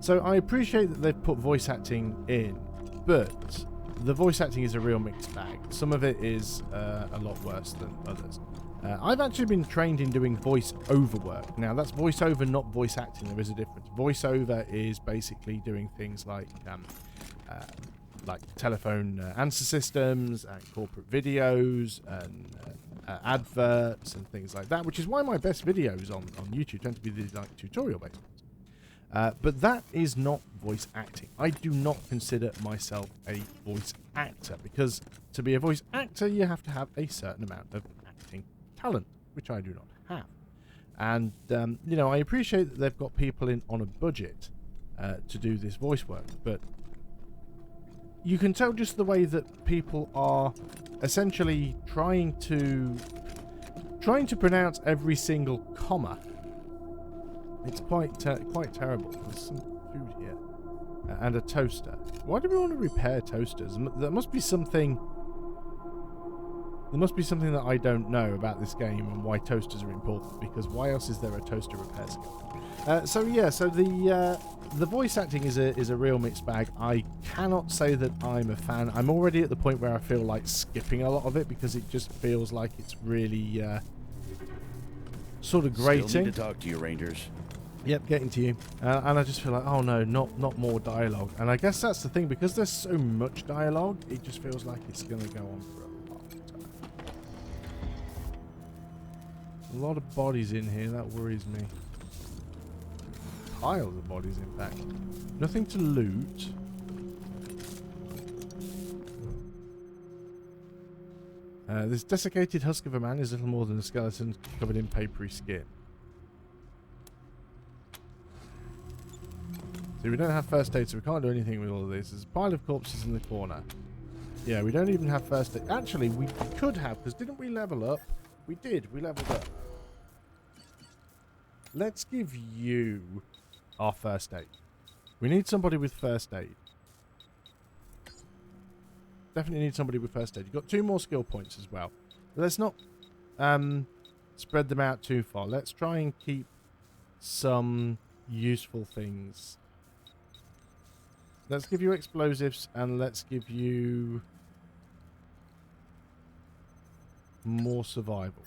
So I appreciate that they've put voice acting in, but the voice acting is a real mixed bag. Some of it is a lot worse than others. I've actually been trained in doing voice-over work. Now, that's voice-over, not voice acting. There is a difference. Voice-over is basically doing things like telephone answer systems and corporate videos and adverts and things like that, which is why my best videos on YouTube tend to be the tutorial-based ones. But that is not voice acting. I do not consider myself a voice actor, because to be a voice actor, you have to have a certain amount of acting talent, which I do not have. And, I appreciate that they've got people in on a budget to do this voice work, but you can tell just the way that people are essentially trying to pronounce every single comma. It's quite terrible. There's some food here and a toaster. Why do we want to repair toasters? There must be something that I don't know about this game and why toasters are important, because why else is there a toaster repair skill? So the voice acting is a real mixed bag. I cannot say that I'm a fan. I'm already at the point where I feel like skipping a lot of it because it just feels like it's really sort of grating. Still need to talk to you, Rangers. Yep, getting to you. And I just feel like, oh no, not more dialogue. And I guess that's the thing, because there's so much dialogue, it just feels like it's going to go on for a long time. A lot of bodies in here, that worries me. Piles of bodies, in fact. Nothing to loot. This desiccated husk of a man is little more than a skeleton covered in papery skin. So we don't have first aid, so we can't do anything with all of this. There's a pile of corpses in the corner. Yeah, we don't even have first aid. Actually, we could have, because didn't we level up? We did. We leveled up. Let's give you our first aid. We need somebody with first aid. Definitely need somebody with first aid. You've got 2 more skill points as well. But let's not spread them out too far. Let's try and keep some useful things. Let's give you explosives, and let's give you more survival.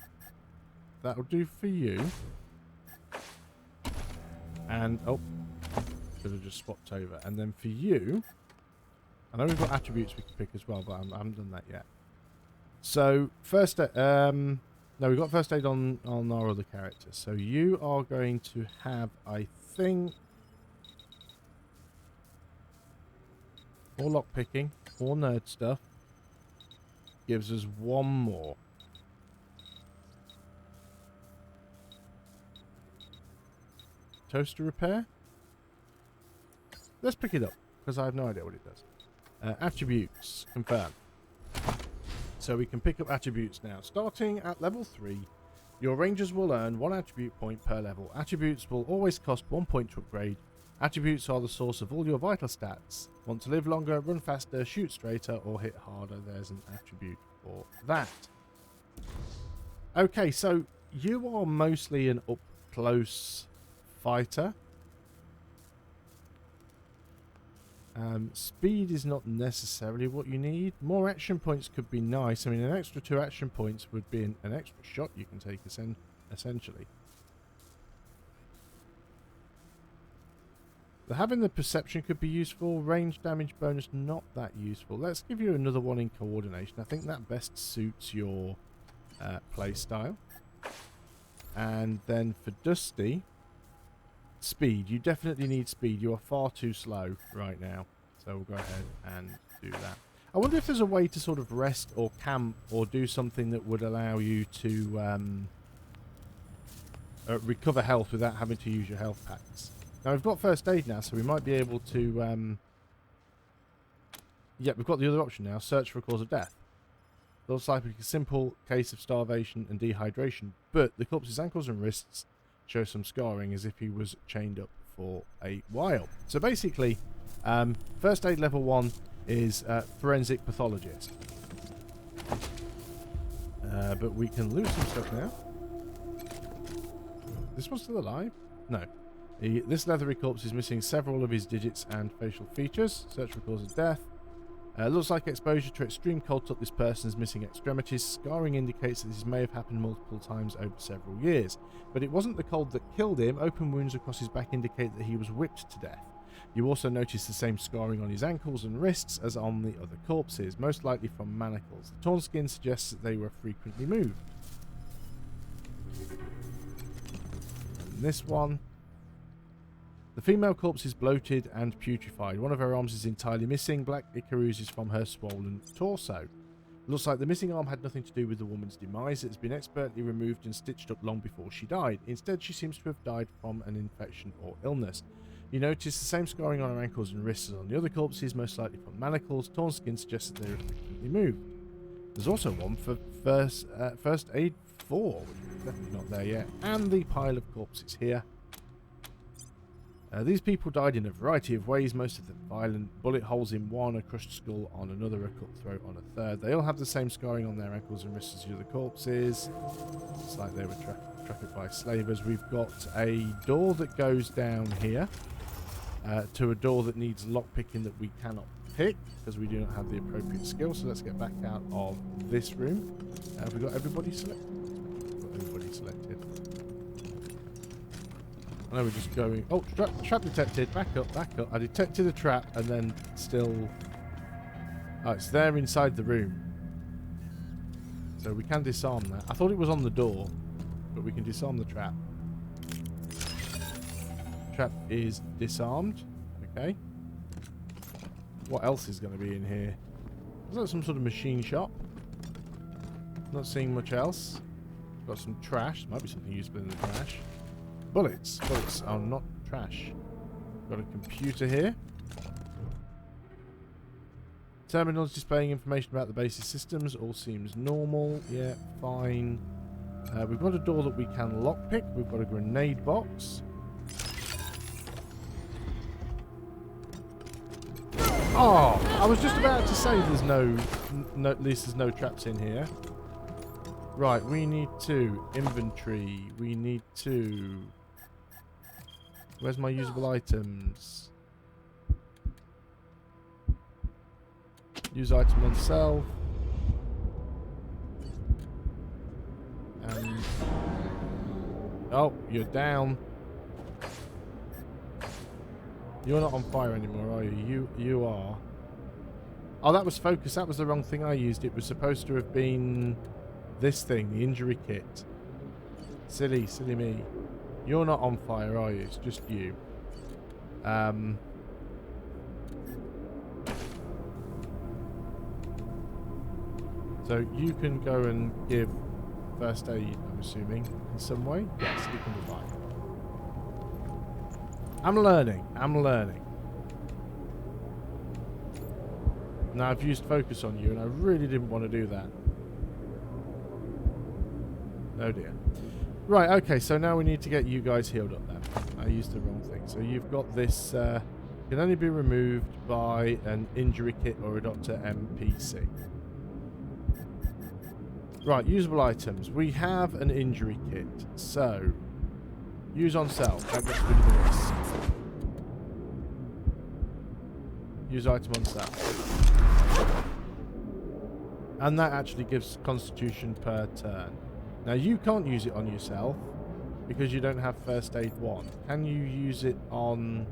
That'll do for you. And, oh, should have just swapped over. And then for you, I know we've got attributes we can pick as well, but I haven't done that yet. So, first aid, no, we've got first aid on our other characters. So you are going to have, I think, more lockpicking, more nerd stuff. Gives us 1 more. Toaster repair? Let's pick it up. because I have no idea what it does. Attributes, confirm. So we can pick up attributes now. Starting at level 3, your rangers will earn 1 attribute point per level. Attributes will always cost 1 point to upgrade. Attributes are the source of all your vital stats. Want to live longer, run faster, shoot straighter, or hit harder? There's an attribute for that. Okay, so you are mostly an up-close fighter. Speed is not necessarily what you need. More action points could be nice. I mean, an extra 2 action points would be an extra shot you can take, essentially. Having the perception could be useful. Range damage bonus, not that useful. Let's give you another one in coordination. I think that best suits your play style. And then for Dusty, speed. You definitely need speed. You are far too slow right now. So we'll go ahead and do that. I wonder if there's a way to sort of rest or camp or do something that would allow you to recover health without having to use your health packs. Now we've got first aid now, so we might be able to... yeah, we've got the other option now. Search for a cause of death. Looks like a simple case of starvation and dehydration, but the corpse's ankles and wrists show some scarring as if he was chained up for a while. So basically, first aid level 1 is forensic pathologist. But we can loot some stuff now. This one's still alive? No. This leathery corpse is missing several of his digits and facial features. Search for cause of death. Looks like exposure to extreme cold took this person's missing extremities. Scarring indicates that this may have happened multiple times over several years. But it wasn't the cold that killed him. Open wounds across his back indicate that he was whipped to death. You also notice the same scarring on his ankles and wrists as on the other corpses, most likely from manacles. The torn skin suggests that they were frequently moved. And this one. The female corpse is bloated and putrefied. One of her arms is entirely missing. Black ichor oozes from her swollen torso. Looks like the missing arm had nothing to do with the woman's demise. It has been expertly removed and stitched up long before she died. Instead, she seems to have died from an infection or illness. You notice the same scarring on her ankles and wrists as on the other corpses, most likely from manacles. Torn skin suggests that they were frequently moved. There's also one for first aid 4, which is definitely not there yet. And the pile of corpses here. These people died in a variety of ways, most of them violent. Bullet holes in one, a crushed skull on another, a cut throat on a third. They all have the same scarring on their ankles and wrists as the other corpses. It's like they were trafficked by slavers. We've got a door that goes down here to a door that needs lockpicking that we cannot pick because we do not have the appropriate skill. So let's get back out of this room. Have we got everybody selected? We've got everybody selected. I know we're just going... Oh, trap detected. Back up, back up. I detected a trap and then still... Oh, it's there inside the room. So we can disarm that. I thought it was on the door, but we can disarm the trap. Trap is disarmed. Okay. What else is going to be in here? Is that some sort of machine shop? Not seeing much else. Got some trash. Might be something useful in the trash. Bullets. Bullets are not trash. Got a computer here. Terminals displaying information about the basic systems. All seems normal. Yeah, fine. We've got a door that we can lockpick. We've got a grenade box. Oh, I was just about to say there's no at least there's no traps in here. Right, we need to inventory. We need to... Where's my usable items? Use item on self. And... Oh, you're down. You're not on fire anymore, are you? You are. Oh, that was focus. That was the wrong thing I used. It was supposed to have been this thing, the injury kit. Silly me. You're not on fire, are you? It's just you. So you can go and give first aid, I'm assuming, in some way? Yes, you can be fine. I'm learning. Now I've used focus on you, and I really didn't want to do that. Oh dear. Right, okay, so now we need to get you guys healed up then. I used the wrong thing. So you've got this, can only be removed by an injury kit or a Dr. MPC. Right, usable items. We have an injury kit, so use on self. That gets rid of the risk. Use item on self. And that actually gives constitution per turn. Now you can't use it on yourself because you don't have first aid 1. Can you use it on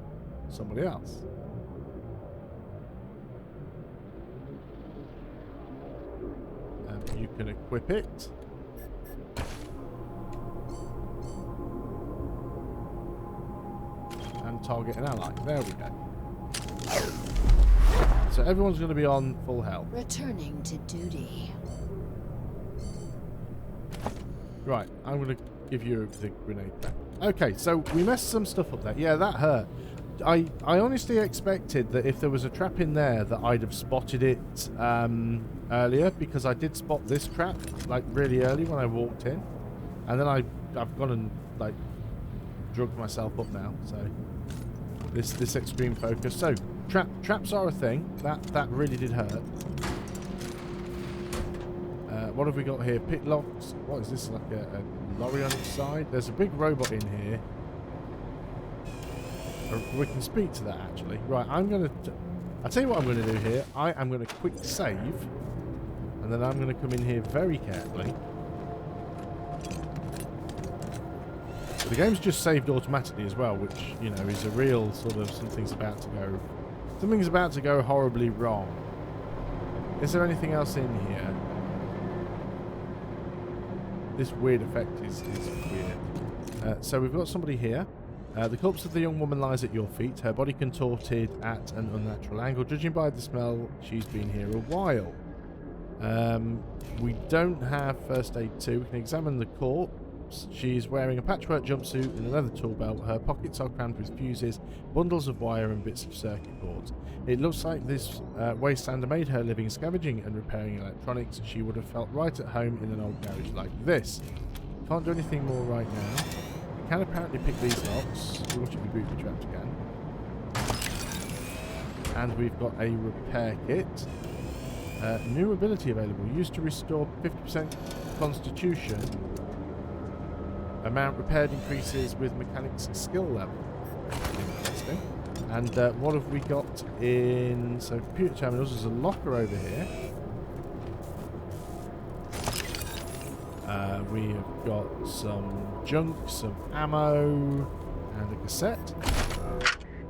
somebody else? You can equip it. And target an ally. There we go. So everyone's going to be on full health. Returning to duty. Right, I'm going to give you the grenade back. Okay, so we messed some stuff up there. Yeah, that hurt. I honestly expected that if there was a trap in there that I'd have spotted it earlier, because I did spot this trap like really early when I walked in, and then I've gone and like drugged myself up now. So this extreme focus. So traps are a thing. That really did hurt. What have we got here? Pit locks. What is this, like a lorry on its side? There's a big robot in here. We can speak to that actually. Right, I'll tell you what I'm going to do here. I am going to quick save, and then I'm going to come in here very carefully. So the game's just saved automatically as well, which, you know, is a real sort of something's about to go horribly wrong. Is there anything else in here? This weird effect is weird. So we've got somebody here. The corpse of the young woman lies at your feet, her body contorted at an unnatural angle. Judging by the smell, she's been here a while. We don't have first aid 2. We can examine the corpse. She's wearing a patchwork jumpsuit and a leather tool belt. Her pockets are crammed with fuses, bundles of wire and bits of circuit boards. It looks like this Wasteland made her living scavenging and repairing electronics. She would have felt right at home in an old garage like this. Can't do anything more right now. Can apparently pick these locks. We'll watch it be booby trapped again. And we've got a repair kit. New ability available. Used to restore 50% constitution. Amount repaired increases with mechanics skill level. Interesting. And what have we got in... So computer terminals. There's a locker over here. We have got some junk, some ammo, and a cassette.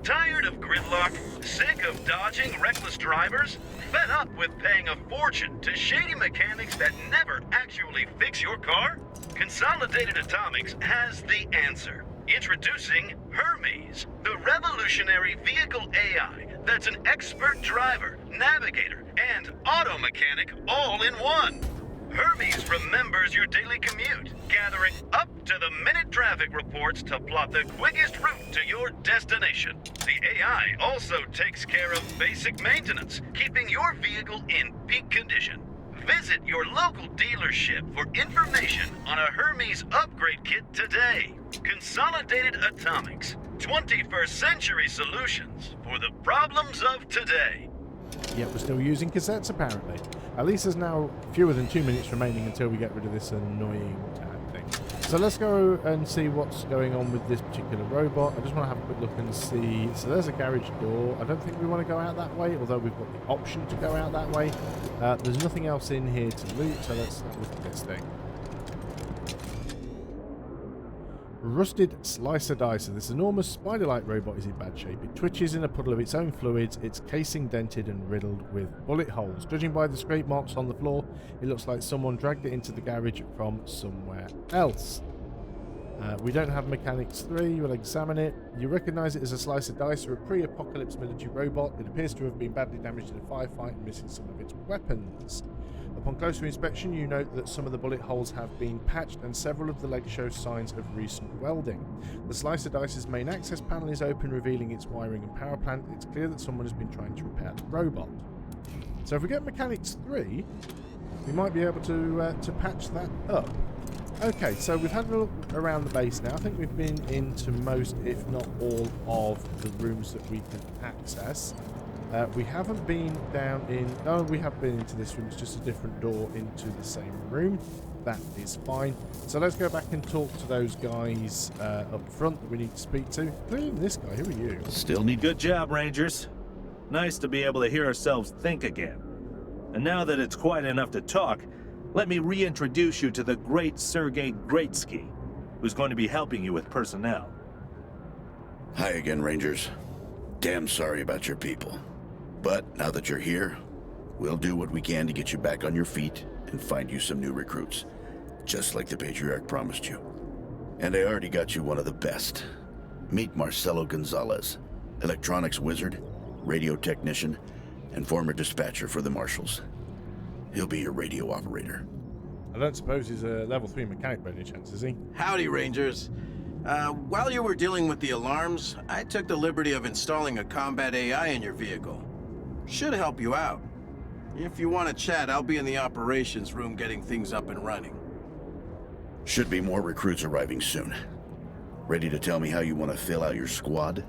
Tired of gridlock? Sick of dodging reckless drivers? Fed up with paying a fortune to shady mechanics that never actually fix your car? Consolidated Atomics has the answer. Introducing Hermes, the revolutionary vehicle AI that's an expert driver, navigator, and auto mechanic all in one. Hermes remembers your daily commute, gathering up-to-the-minute traffic reports to plot the quickest route to your destination. The AI also takes care of basic maintenance, keeping your vehicle in peak condition. Visit your local dealership for information on a Hermes upgrade kit today. Consolidated Atomics, 21st century solutions for the problems of today. Yet we're still using cassettes apparently. At least there's now fewer than 2 minutes remaining until we get rid of this annoying thing. So let's go and see what's going on with this particular robot. I just want to have a quick look and see. So there's a garage door. I don't think we want to go out that way, although we've got the option to go out that way. There's nothing else in here to loot, so let's look at this thing. Rusted slicer dicer. This enormous spider-like robot is in bad shape. It twitches in a puddle of its own fluids, its casing dented and riddled with bullet holes. Judging by the scrape marks on the floor, it looks like someone dragged it into the garage from somewhere else. We don't have Mechanics 3. We'll examine it. You recognize it as a slicer dicer, a pre-apocalypse military robot. It appears to have been badly damaged in a firefight and missing some of its weapons. Upon closer inspection, you note that some of the bullet holes have been patched and several of the legs show signs of recent welding. The slicer dicer's main access panel is open, revealing its wiring and power plant. It's clear that someone has been trying to repair the robot. So if we get Mechanics 3, we might be able to patch that up. Okay, so we've had a look around the base now. I think we've been into most, if not all, of the rooms that we can access. We haven't been down in... Oh, we have been into this room. It's just a different door into the same room. That is fine. So let's go back and talk to those guys up front that we need to speak to. Including this guy. Who are you? Still need... Good job, Rangers. Nice to be able to hear ourselves think again. And now that it's quiet enough to talk, let me reintroduce you to the great Sergei Greatsky, who's going to be helping you with personnel. Hi again, Rangers. Damn sorry about your people. But now that you're here, we'll do what we can to get you back on your feet and find you some new recruits, just like the Patriarch promised you. And I already got you one of the best. Meet Marcelo Gonzalez, electronics wizard, radio technician, and former dispatcher for the Marshals. He'll be your radio operator. I don't suppose he's a level 3 mechanic by any chance, is he? Howdy, Rangers. While you were dealing with the alarms, I took the liberty of installing a combat AI in your vehicle. Should help you out. If you want to chat, I'll be in the operations room getting things up and running. Should be more recruits arriving soon. Ready to tell me how you want to fill out your squad?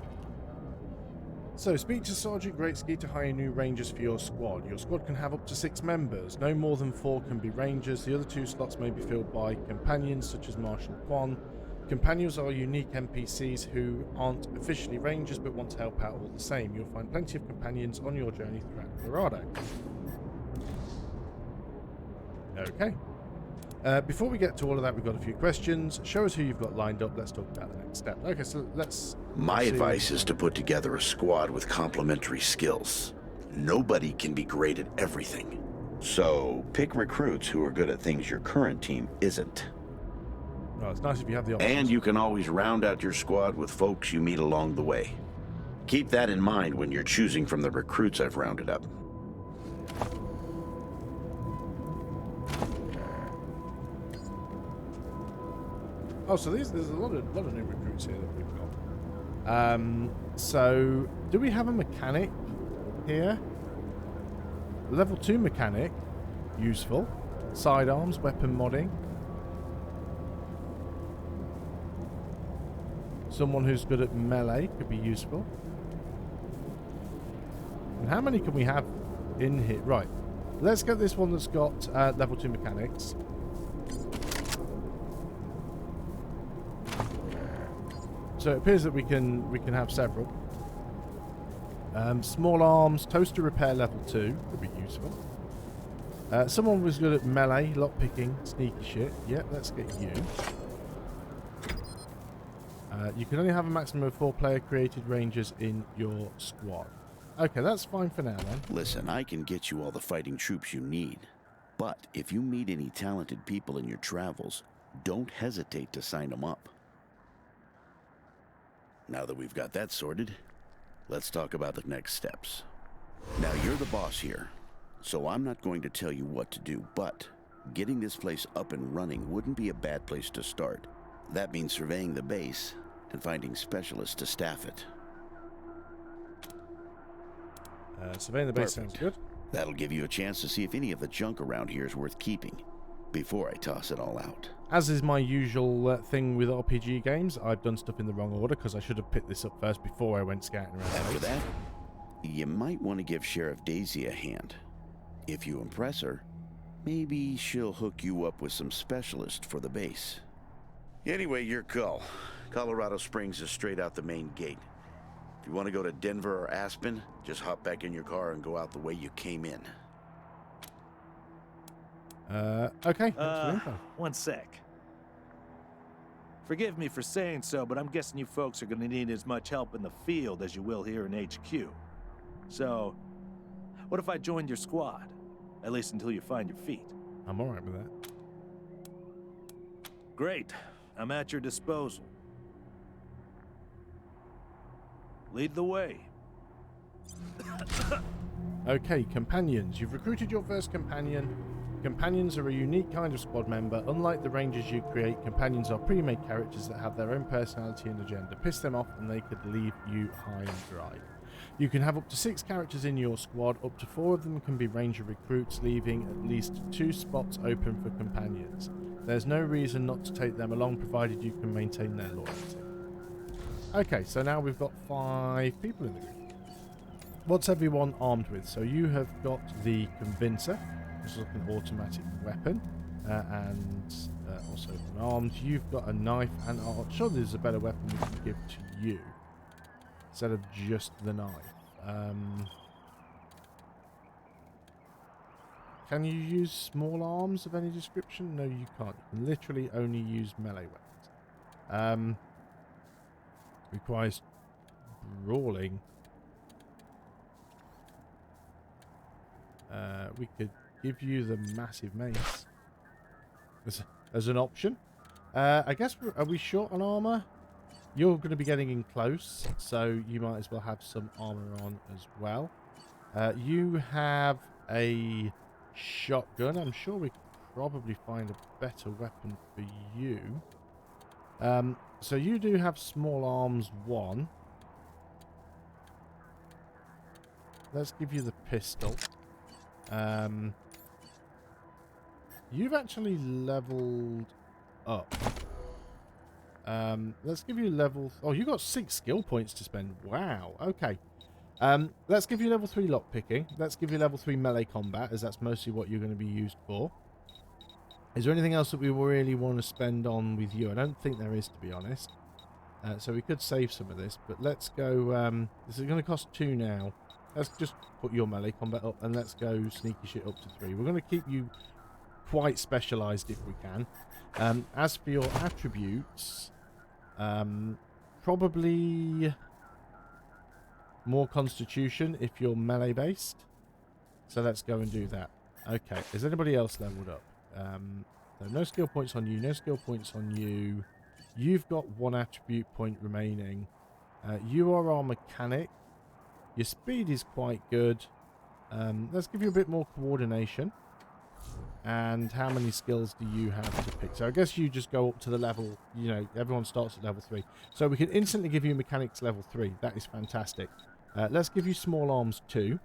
So, speak to Sergeant Greatsky to hire new Rangers for your squad. Your squad can have up to 6 members. No more than 4 can be Rangers. The other 2 slots may be filled by companions, such as Marshal Quan. Companions are unique NPCs who aren't officially Rangers, but want to help out all the same. You'll find plenty of companions on your journey throughout Colorado. Okay. Before we get to all of that, we've got a few questions. Show us who you've got lined up. Let's talk about the next step. Okay, so let's... My advice is to put together a squad with complementary skills. Nobody can be great at everything. So, pick recruits who are good at things your current team isn't. Well, it's nice if you have the options. And you can always round out your squad with folks you meet along the way. Keep that in mind when you're choosing from the recruits I've rounded up. Oh, so there's a lot of new recruits here that we've got. So do we have a mechanic here? Level 2 mechanic, useful. Sidearms, weapon modding. Someone who's good at melee could be useful. And how many can we have in here? Right, let's get this one that's got level 2 mechanics. So it appears that we can have several. Small arms, toaster repair level 2 would be useful. Someone who's good at melee, lockpicking, sneaky shit. Yeah, let's get you. You can only have a maximum of 4 player created Rangers in your squad. Okay, that's fine for now then. Listen, I can get you all the fighting troops you need. But if you meet any talented people in your travels, don't hesitate to sign them up. Now that we've got that sorted, let's talk about the next steps. Now, you're the boss here, so I'm not going to tell you what to do, but getting this place up and running wouldn't be a bad place to start. That means surveying the base and finding specialists to staff it. Surveying the base sounds good. That'll give you a chance to see if any of the junk around here is worth keeping before I toss it all out. As is my usual thing with RPG games, I've done stuff in the wrong order because I should have picked this up first before I went scouting around. After that, you might want to give Sheriff Daisy a hand. If you impress her, maybe she'll hook you up with some specialists for the base. Anyway, your call. Colorado Springs is straight out the main gate. If you want to go to Denver or Aspen, just hop back in your car and go out the way you came in. Okay. One sec. Forgive me for saying so, but I'm guessing you folks are going to need as much help in the field as you will here in HQ. So, what if I joined your squad? At least until you find your feet. I'm alright with that. Great. I'm at your disposal. Lead the way. Okay, companions. You've recruited your first companion. Companions are a unique kind of squad member. Unlike the Rangers you create, companions are pre-made characters that have their own personality and agenda. Piss them off and they could leave you high and dry. You can have up to 6 characters in your squad. Up to 4 of them can be ranger recruits, leaving at least 2 spots open for companions. There's no reason not to take them along, provided you can maintain their loyalty. Okay, so now we've got 5 people in the group. What's everyone armed with? So you have got the Convincer, which is like an automatic weapon, and also unarmed. You've got a knife, and I'm sure there's a better weapon we can give to you instead of just the knife. Can you use small arms of any description? No, you can't. You can literally only use melee weapons. Requires brawling. We could give you the massive mace as an option. I guess, are we short on armor? You're going to be getting in close, so you might as well have some armor on as well. You have a shotgun. I'm sure we could probably find a better weapon for you. So you do have small arms 1. Let's give you the pistol. You've actually leveled up. Let's give you level... Oh, you got 6 skill points to spend. Wow. Okay. Let's give you level 3 lockpicking. Let's give you level 3 melee combat, as that's mostly what you're going to be used for. Is there anything else that we really want to spend on with you? I don't think there is, to be honest. So we could save some of this, but let's go... this is going to cost 2 now. Let's just put your melee combat up, and let's go sneaky shit up to 3. We're going to keep you quite specialised if we can. As for your attributes, probably more constitution if you're melee based. So let's go and do that. Okay, is anybody else leveled up? No skill points on you, no skill points on you. You've got 1 attribute point remaining. You are our mechanic. Your speed is quite good. Let's give you a bit more coordination. And how many skills do you have to pick? So I guess you just go up to the level, you know, everyone starts at level 3. So we can instantly give you mechanics level 3. That is fantastic. Let's give you small arms 2.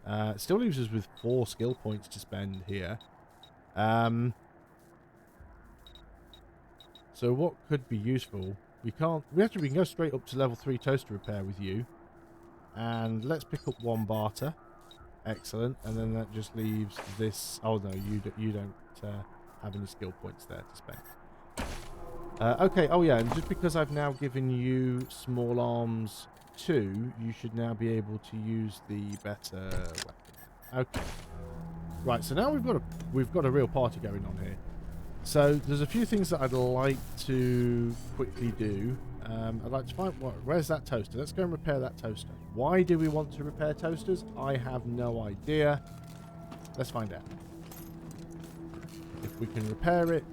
It still leaves us with 4 skill points to spend here. So what could be useful? We can go straight up to level 3 toaster repair with you. And let's pick up 1 barter. Excellent. And then that just leaves this... Oh, no, you don't have any skill points there to spend. Okay, oh yeah, and just because I've now given you small arms 2, you should now be able to use the better weapon. Okay. Right, so now we've got a real party going on here. So there's a few things that I'd like to quickly do. I'd like to find... Where's that toaster? Let's go and repair that toaster. Why do we want to repair toasters? I have no idea. Let's find out. If we can repair it,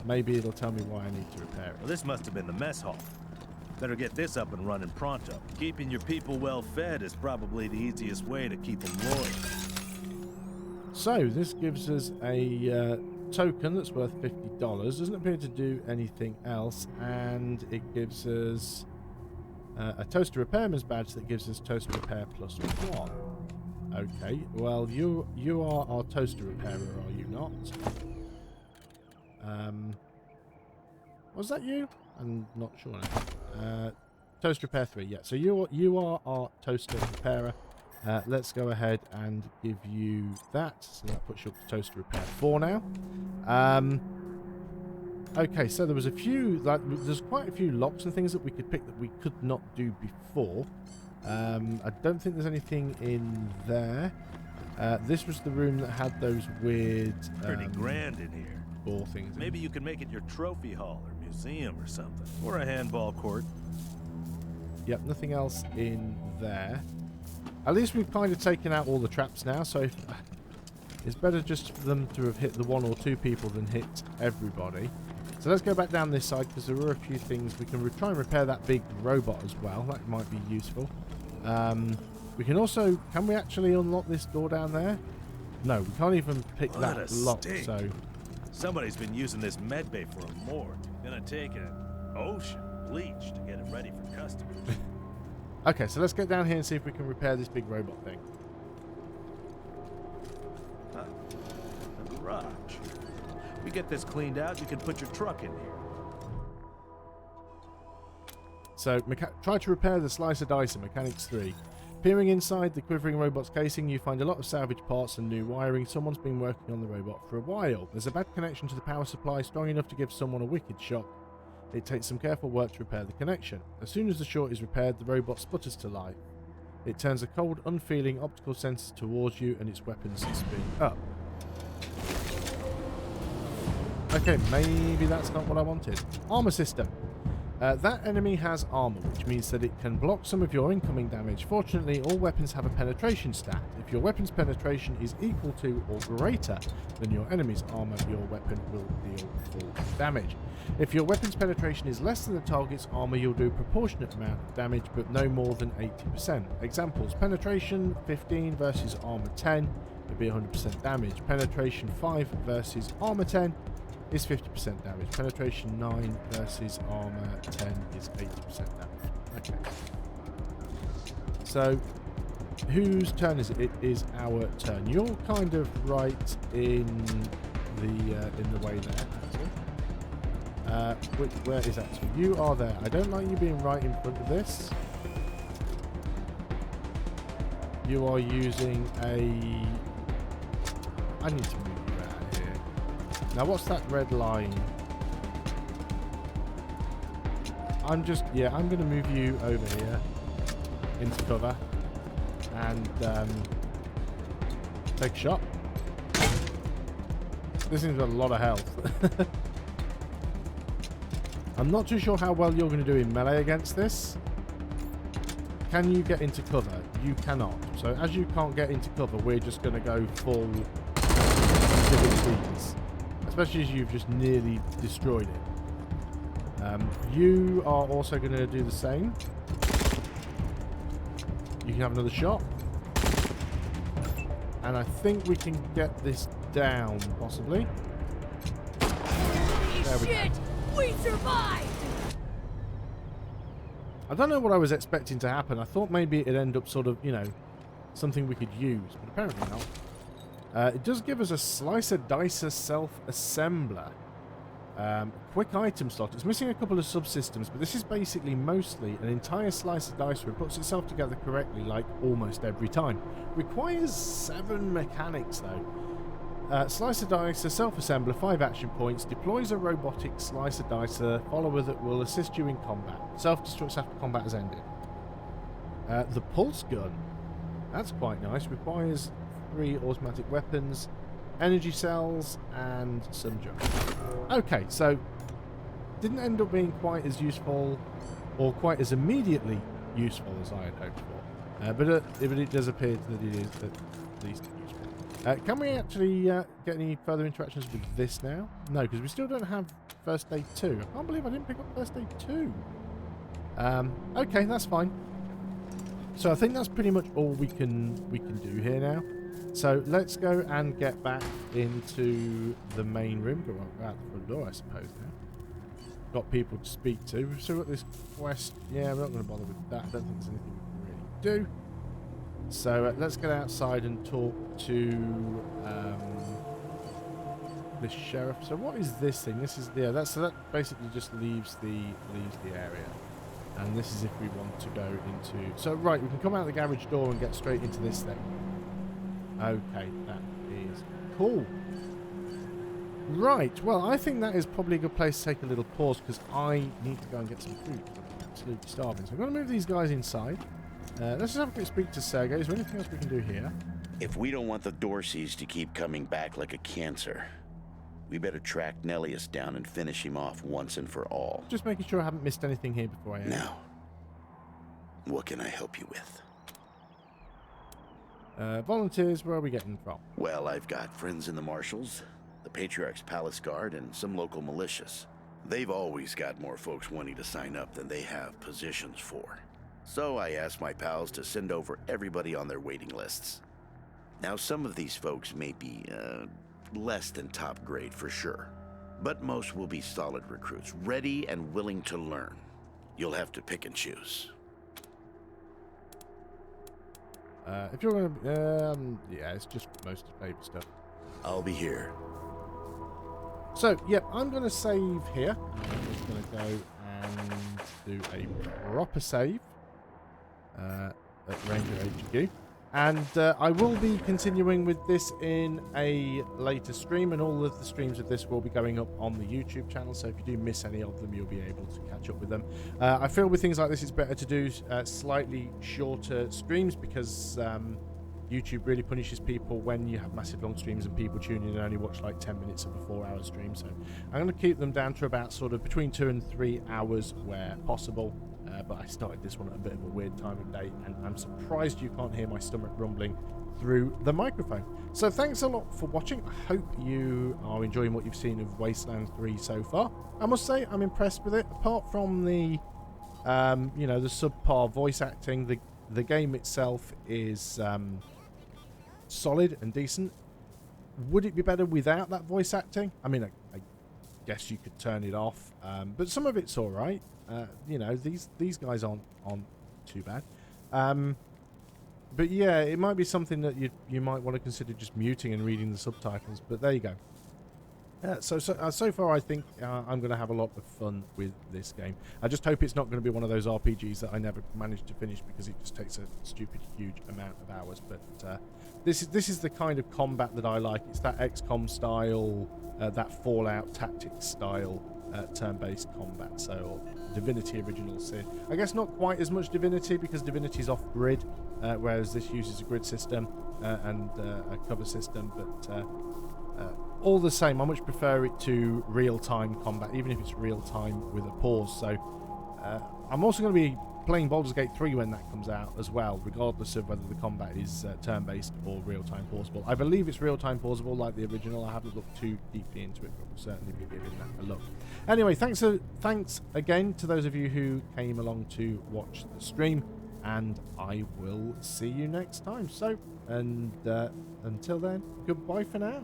maybe it'll tell me why I need to repair it. Well, this must have been the mess hall. Better get this up and running pronto. Keeping your people well fed is probably the easiest way to keep them loyal. So this gives us a token that's worth $50. Doesn't appear to do anything else, and it gives us a toaster repairman's badge that gives us toaster repair +1. Okay, well you are our toaster repairer, are you not? Was that you? I'm not sure now. Toaster repair 3, yeah. So you are our toaster repairer. Let's go ahead and give you that. So that puts you up to toaster repair 4 now. Okay, so there was a few, there's quite a few locks and things that we could pick that we could not do before. I don't think there's anything in there. This was the room that had those weird... Pretty grand in here. Ball things. Maybe you can make it your trophy hall or museum or something. Or a handball court. Yep, nothing else in there. At least we've kind of taken out all the traps now, so it's better just for them to have hit the 1 or 2 people than hit everybody. So let's go back down this side, because there were a few things. We can try and repair that big robot as well. That might be useful. We can also... Can we actually unlock this door down there? No, we can't even pick that lock. So somebody's been using this medbay for a morgue. Gonna take an ocean bleach to get it ready for customers. Okay, so let's get down here and see if we can repair this big robot thing. A garage. We get this cleaned out, you can put your truck in here. So, try to repair the slicer dicer, Mechanics 3. Peering inside the quivering robot's casing, you find a lot of salvage parts and new wiring. Someone's been working on the robot for a while. There's a bad connection to the power supply, strong enough to give someone a wicked shock. It takes some careful work to repair the connection. As soon as the short is repaired, the robot sputters to life. It turns a cold, unfeeling optical sensor towards you and its weapons spin up. Okay, maybe that's not what I wanted. Armor system. That enemy has armor, which means that it can block some of your incoming damage. Fortunately, all weapons have a penetration stat. If your weapon's penetration is equal to or greater than your enemy's armor, your weapon will deal full damage. If your weapon's penetration is less than the target's armor, you'll do a proportionate amount of damage, but no more than 80%. Examples: penetration 15 versus armor 10 would be 100% damage. Penetration 5 versus armor 10 is 50% damage. Penetration 9 versus armor 10 is 80% damage. Okay. So, whose turn is it? It is our turn. You're kind of right in the way there, actually. Where is that? So you are there. I don't like you being right in front of this. You are using a... I need to move you out of here. Now, what's that red line? I'm going to move you over here into cover and take a shot. This thing's got a lot of health. I'm not too sure how well you're going to do in melee against this. Can you get into cover? You cannot. So as you can't get into cover, we're just going to go full civil speeds. Especially as you've just nearly destroyed it. You are also going to do the same. You can have another shot. And I think we can get this down, possibly. There we go. We survived! I don't know what I was expecting to happen. I thought maybe it'd end up sort of, you know, something we could use, but apparently not. It does give us a slicer dicer self-assembler. Quick item slot. It's missing a couple of subsystems, but this is basically mostly an entire slicer dicer. It puts itself together correctly, like almost every time. Requires 7 mechanics, though. Slicer dicer self-assembler, 5 action points, deploys a robotic slicer dicer follower that will assist you in combat. Self-destructs after combat has ended. The pulse gun, that's quite nice, requires 3 automatic weapons, energy cells, and some junk. Okay, so didn't end up being quite as useful or quite as immediately useful as I had hoped for. But it does appear that it is at least useful. Can we actually get any further interactions with this now? No, because we still don't have First Aid 2. I can't believe I didn't pick up First Aid 2. Okay, that's fine. So I think that's pretty much all we can do here now. So let's go and get back into the main room. Go out the front door, I suppose, now. Got people to speak to. We've still got this quest. Yeah, we're not going to bother with that. I don't think there's anything we can really do. So let's get outside and talk to this sheriff. So what is this thing? This is so that basically just leaves the area. And this is if we want to go into... So right, we can come out the garage door and get straight into this thing. Okay, that is cool. Right, well, I think that is probably a good place to take a little pause because I need to go and get some food. I'm absolutely starving. So I'm going to move these guys inside. Let's just have a quick speak to Sergey. Is there anything else we can do here? If we don't want the Dorseys to keep coming back like a cancer, we better track Nellius down and finish him off once and for all. Just making sure I haven't missed anything here before I end. Now, what can I help you with? Volunteers, where are we getting from? Well, I've got friends in the Marshals, the Patriarch's Palace Guard, and some local militias. They've always got more folks wanting to sign up than they have positions for. So I asked my pals to send over everybody on their waiting lists. Now, some of these folks may be, less than top grade for sure, but most will be solid recruits, ready and willing to learn. You'll have to pick and choose. If you're going to... yeah, it's just most favorite stuff. I'll be here. So, yep, I'm going to save here. I'm just going to go and do a proper save at Ranger HQ. And I will be continuing with this in a later stream, and all of the streams of this will be going up on the YouTube channel, so if you do miss any of them, you'll be able to catch up with them. I feel with things like this, it's better to do slightly shorter streams, because YouTube really punishes people when you have massive long streams and people tune in and only watch like 10 minutes of a 4-hour stream. So I'm going to keep them down to about sort of between 2 and 3 hours where possible. But I started this one at a bit of a weird time of day, and I'm surprised you can't hear my stomach rumbling through the microphone. So thanks a lot for watching. I hope you are enjoying what you've seen of Wasteland 3 so far. I must say I'm impressed with it. Apart from the, you know, the subpar voice acting, the game itself is solid and decent. Would it be better without that voice acting? I mean, I guess you could turn it off, but some of it's all right. You know, these guys aren't too bad. But yeah, it might be something that you might want to consider just muting and reading the subtitles. But there you go. So far, I think I'm going to have a lot of fun with this game. I just hope it's not going to be one of those RPGs that I never managed to finish, because it just takes a stupid huge amount of hours. But this is the kind of combat that I like. It's that XCOM style, that Fallout Tactics style turn-based combat. So Divinity Original Sin. I guess not quite as much Divinity, because Divinity is off-grid, whereas this uses a grid system and a cover system. But all the same, I much prefer it to real-time combat, even if it's real-time with a pause. So I'm also going to be playing Baldur's Gate 3 when that comes out as well, regardless of whether the combat is turn-based or real-time pausable. I believe it's real-time pausable like the original. I haven't looked too deeply into it, but we'll certainly be giving that a look. Anyway, thanks again to those of you who came along to watch the stream, and I will see you next time. So, and until then, goodbye for now.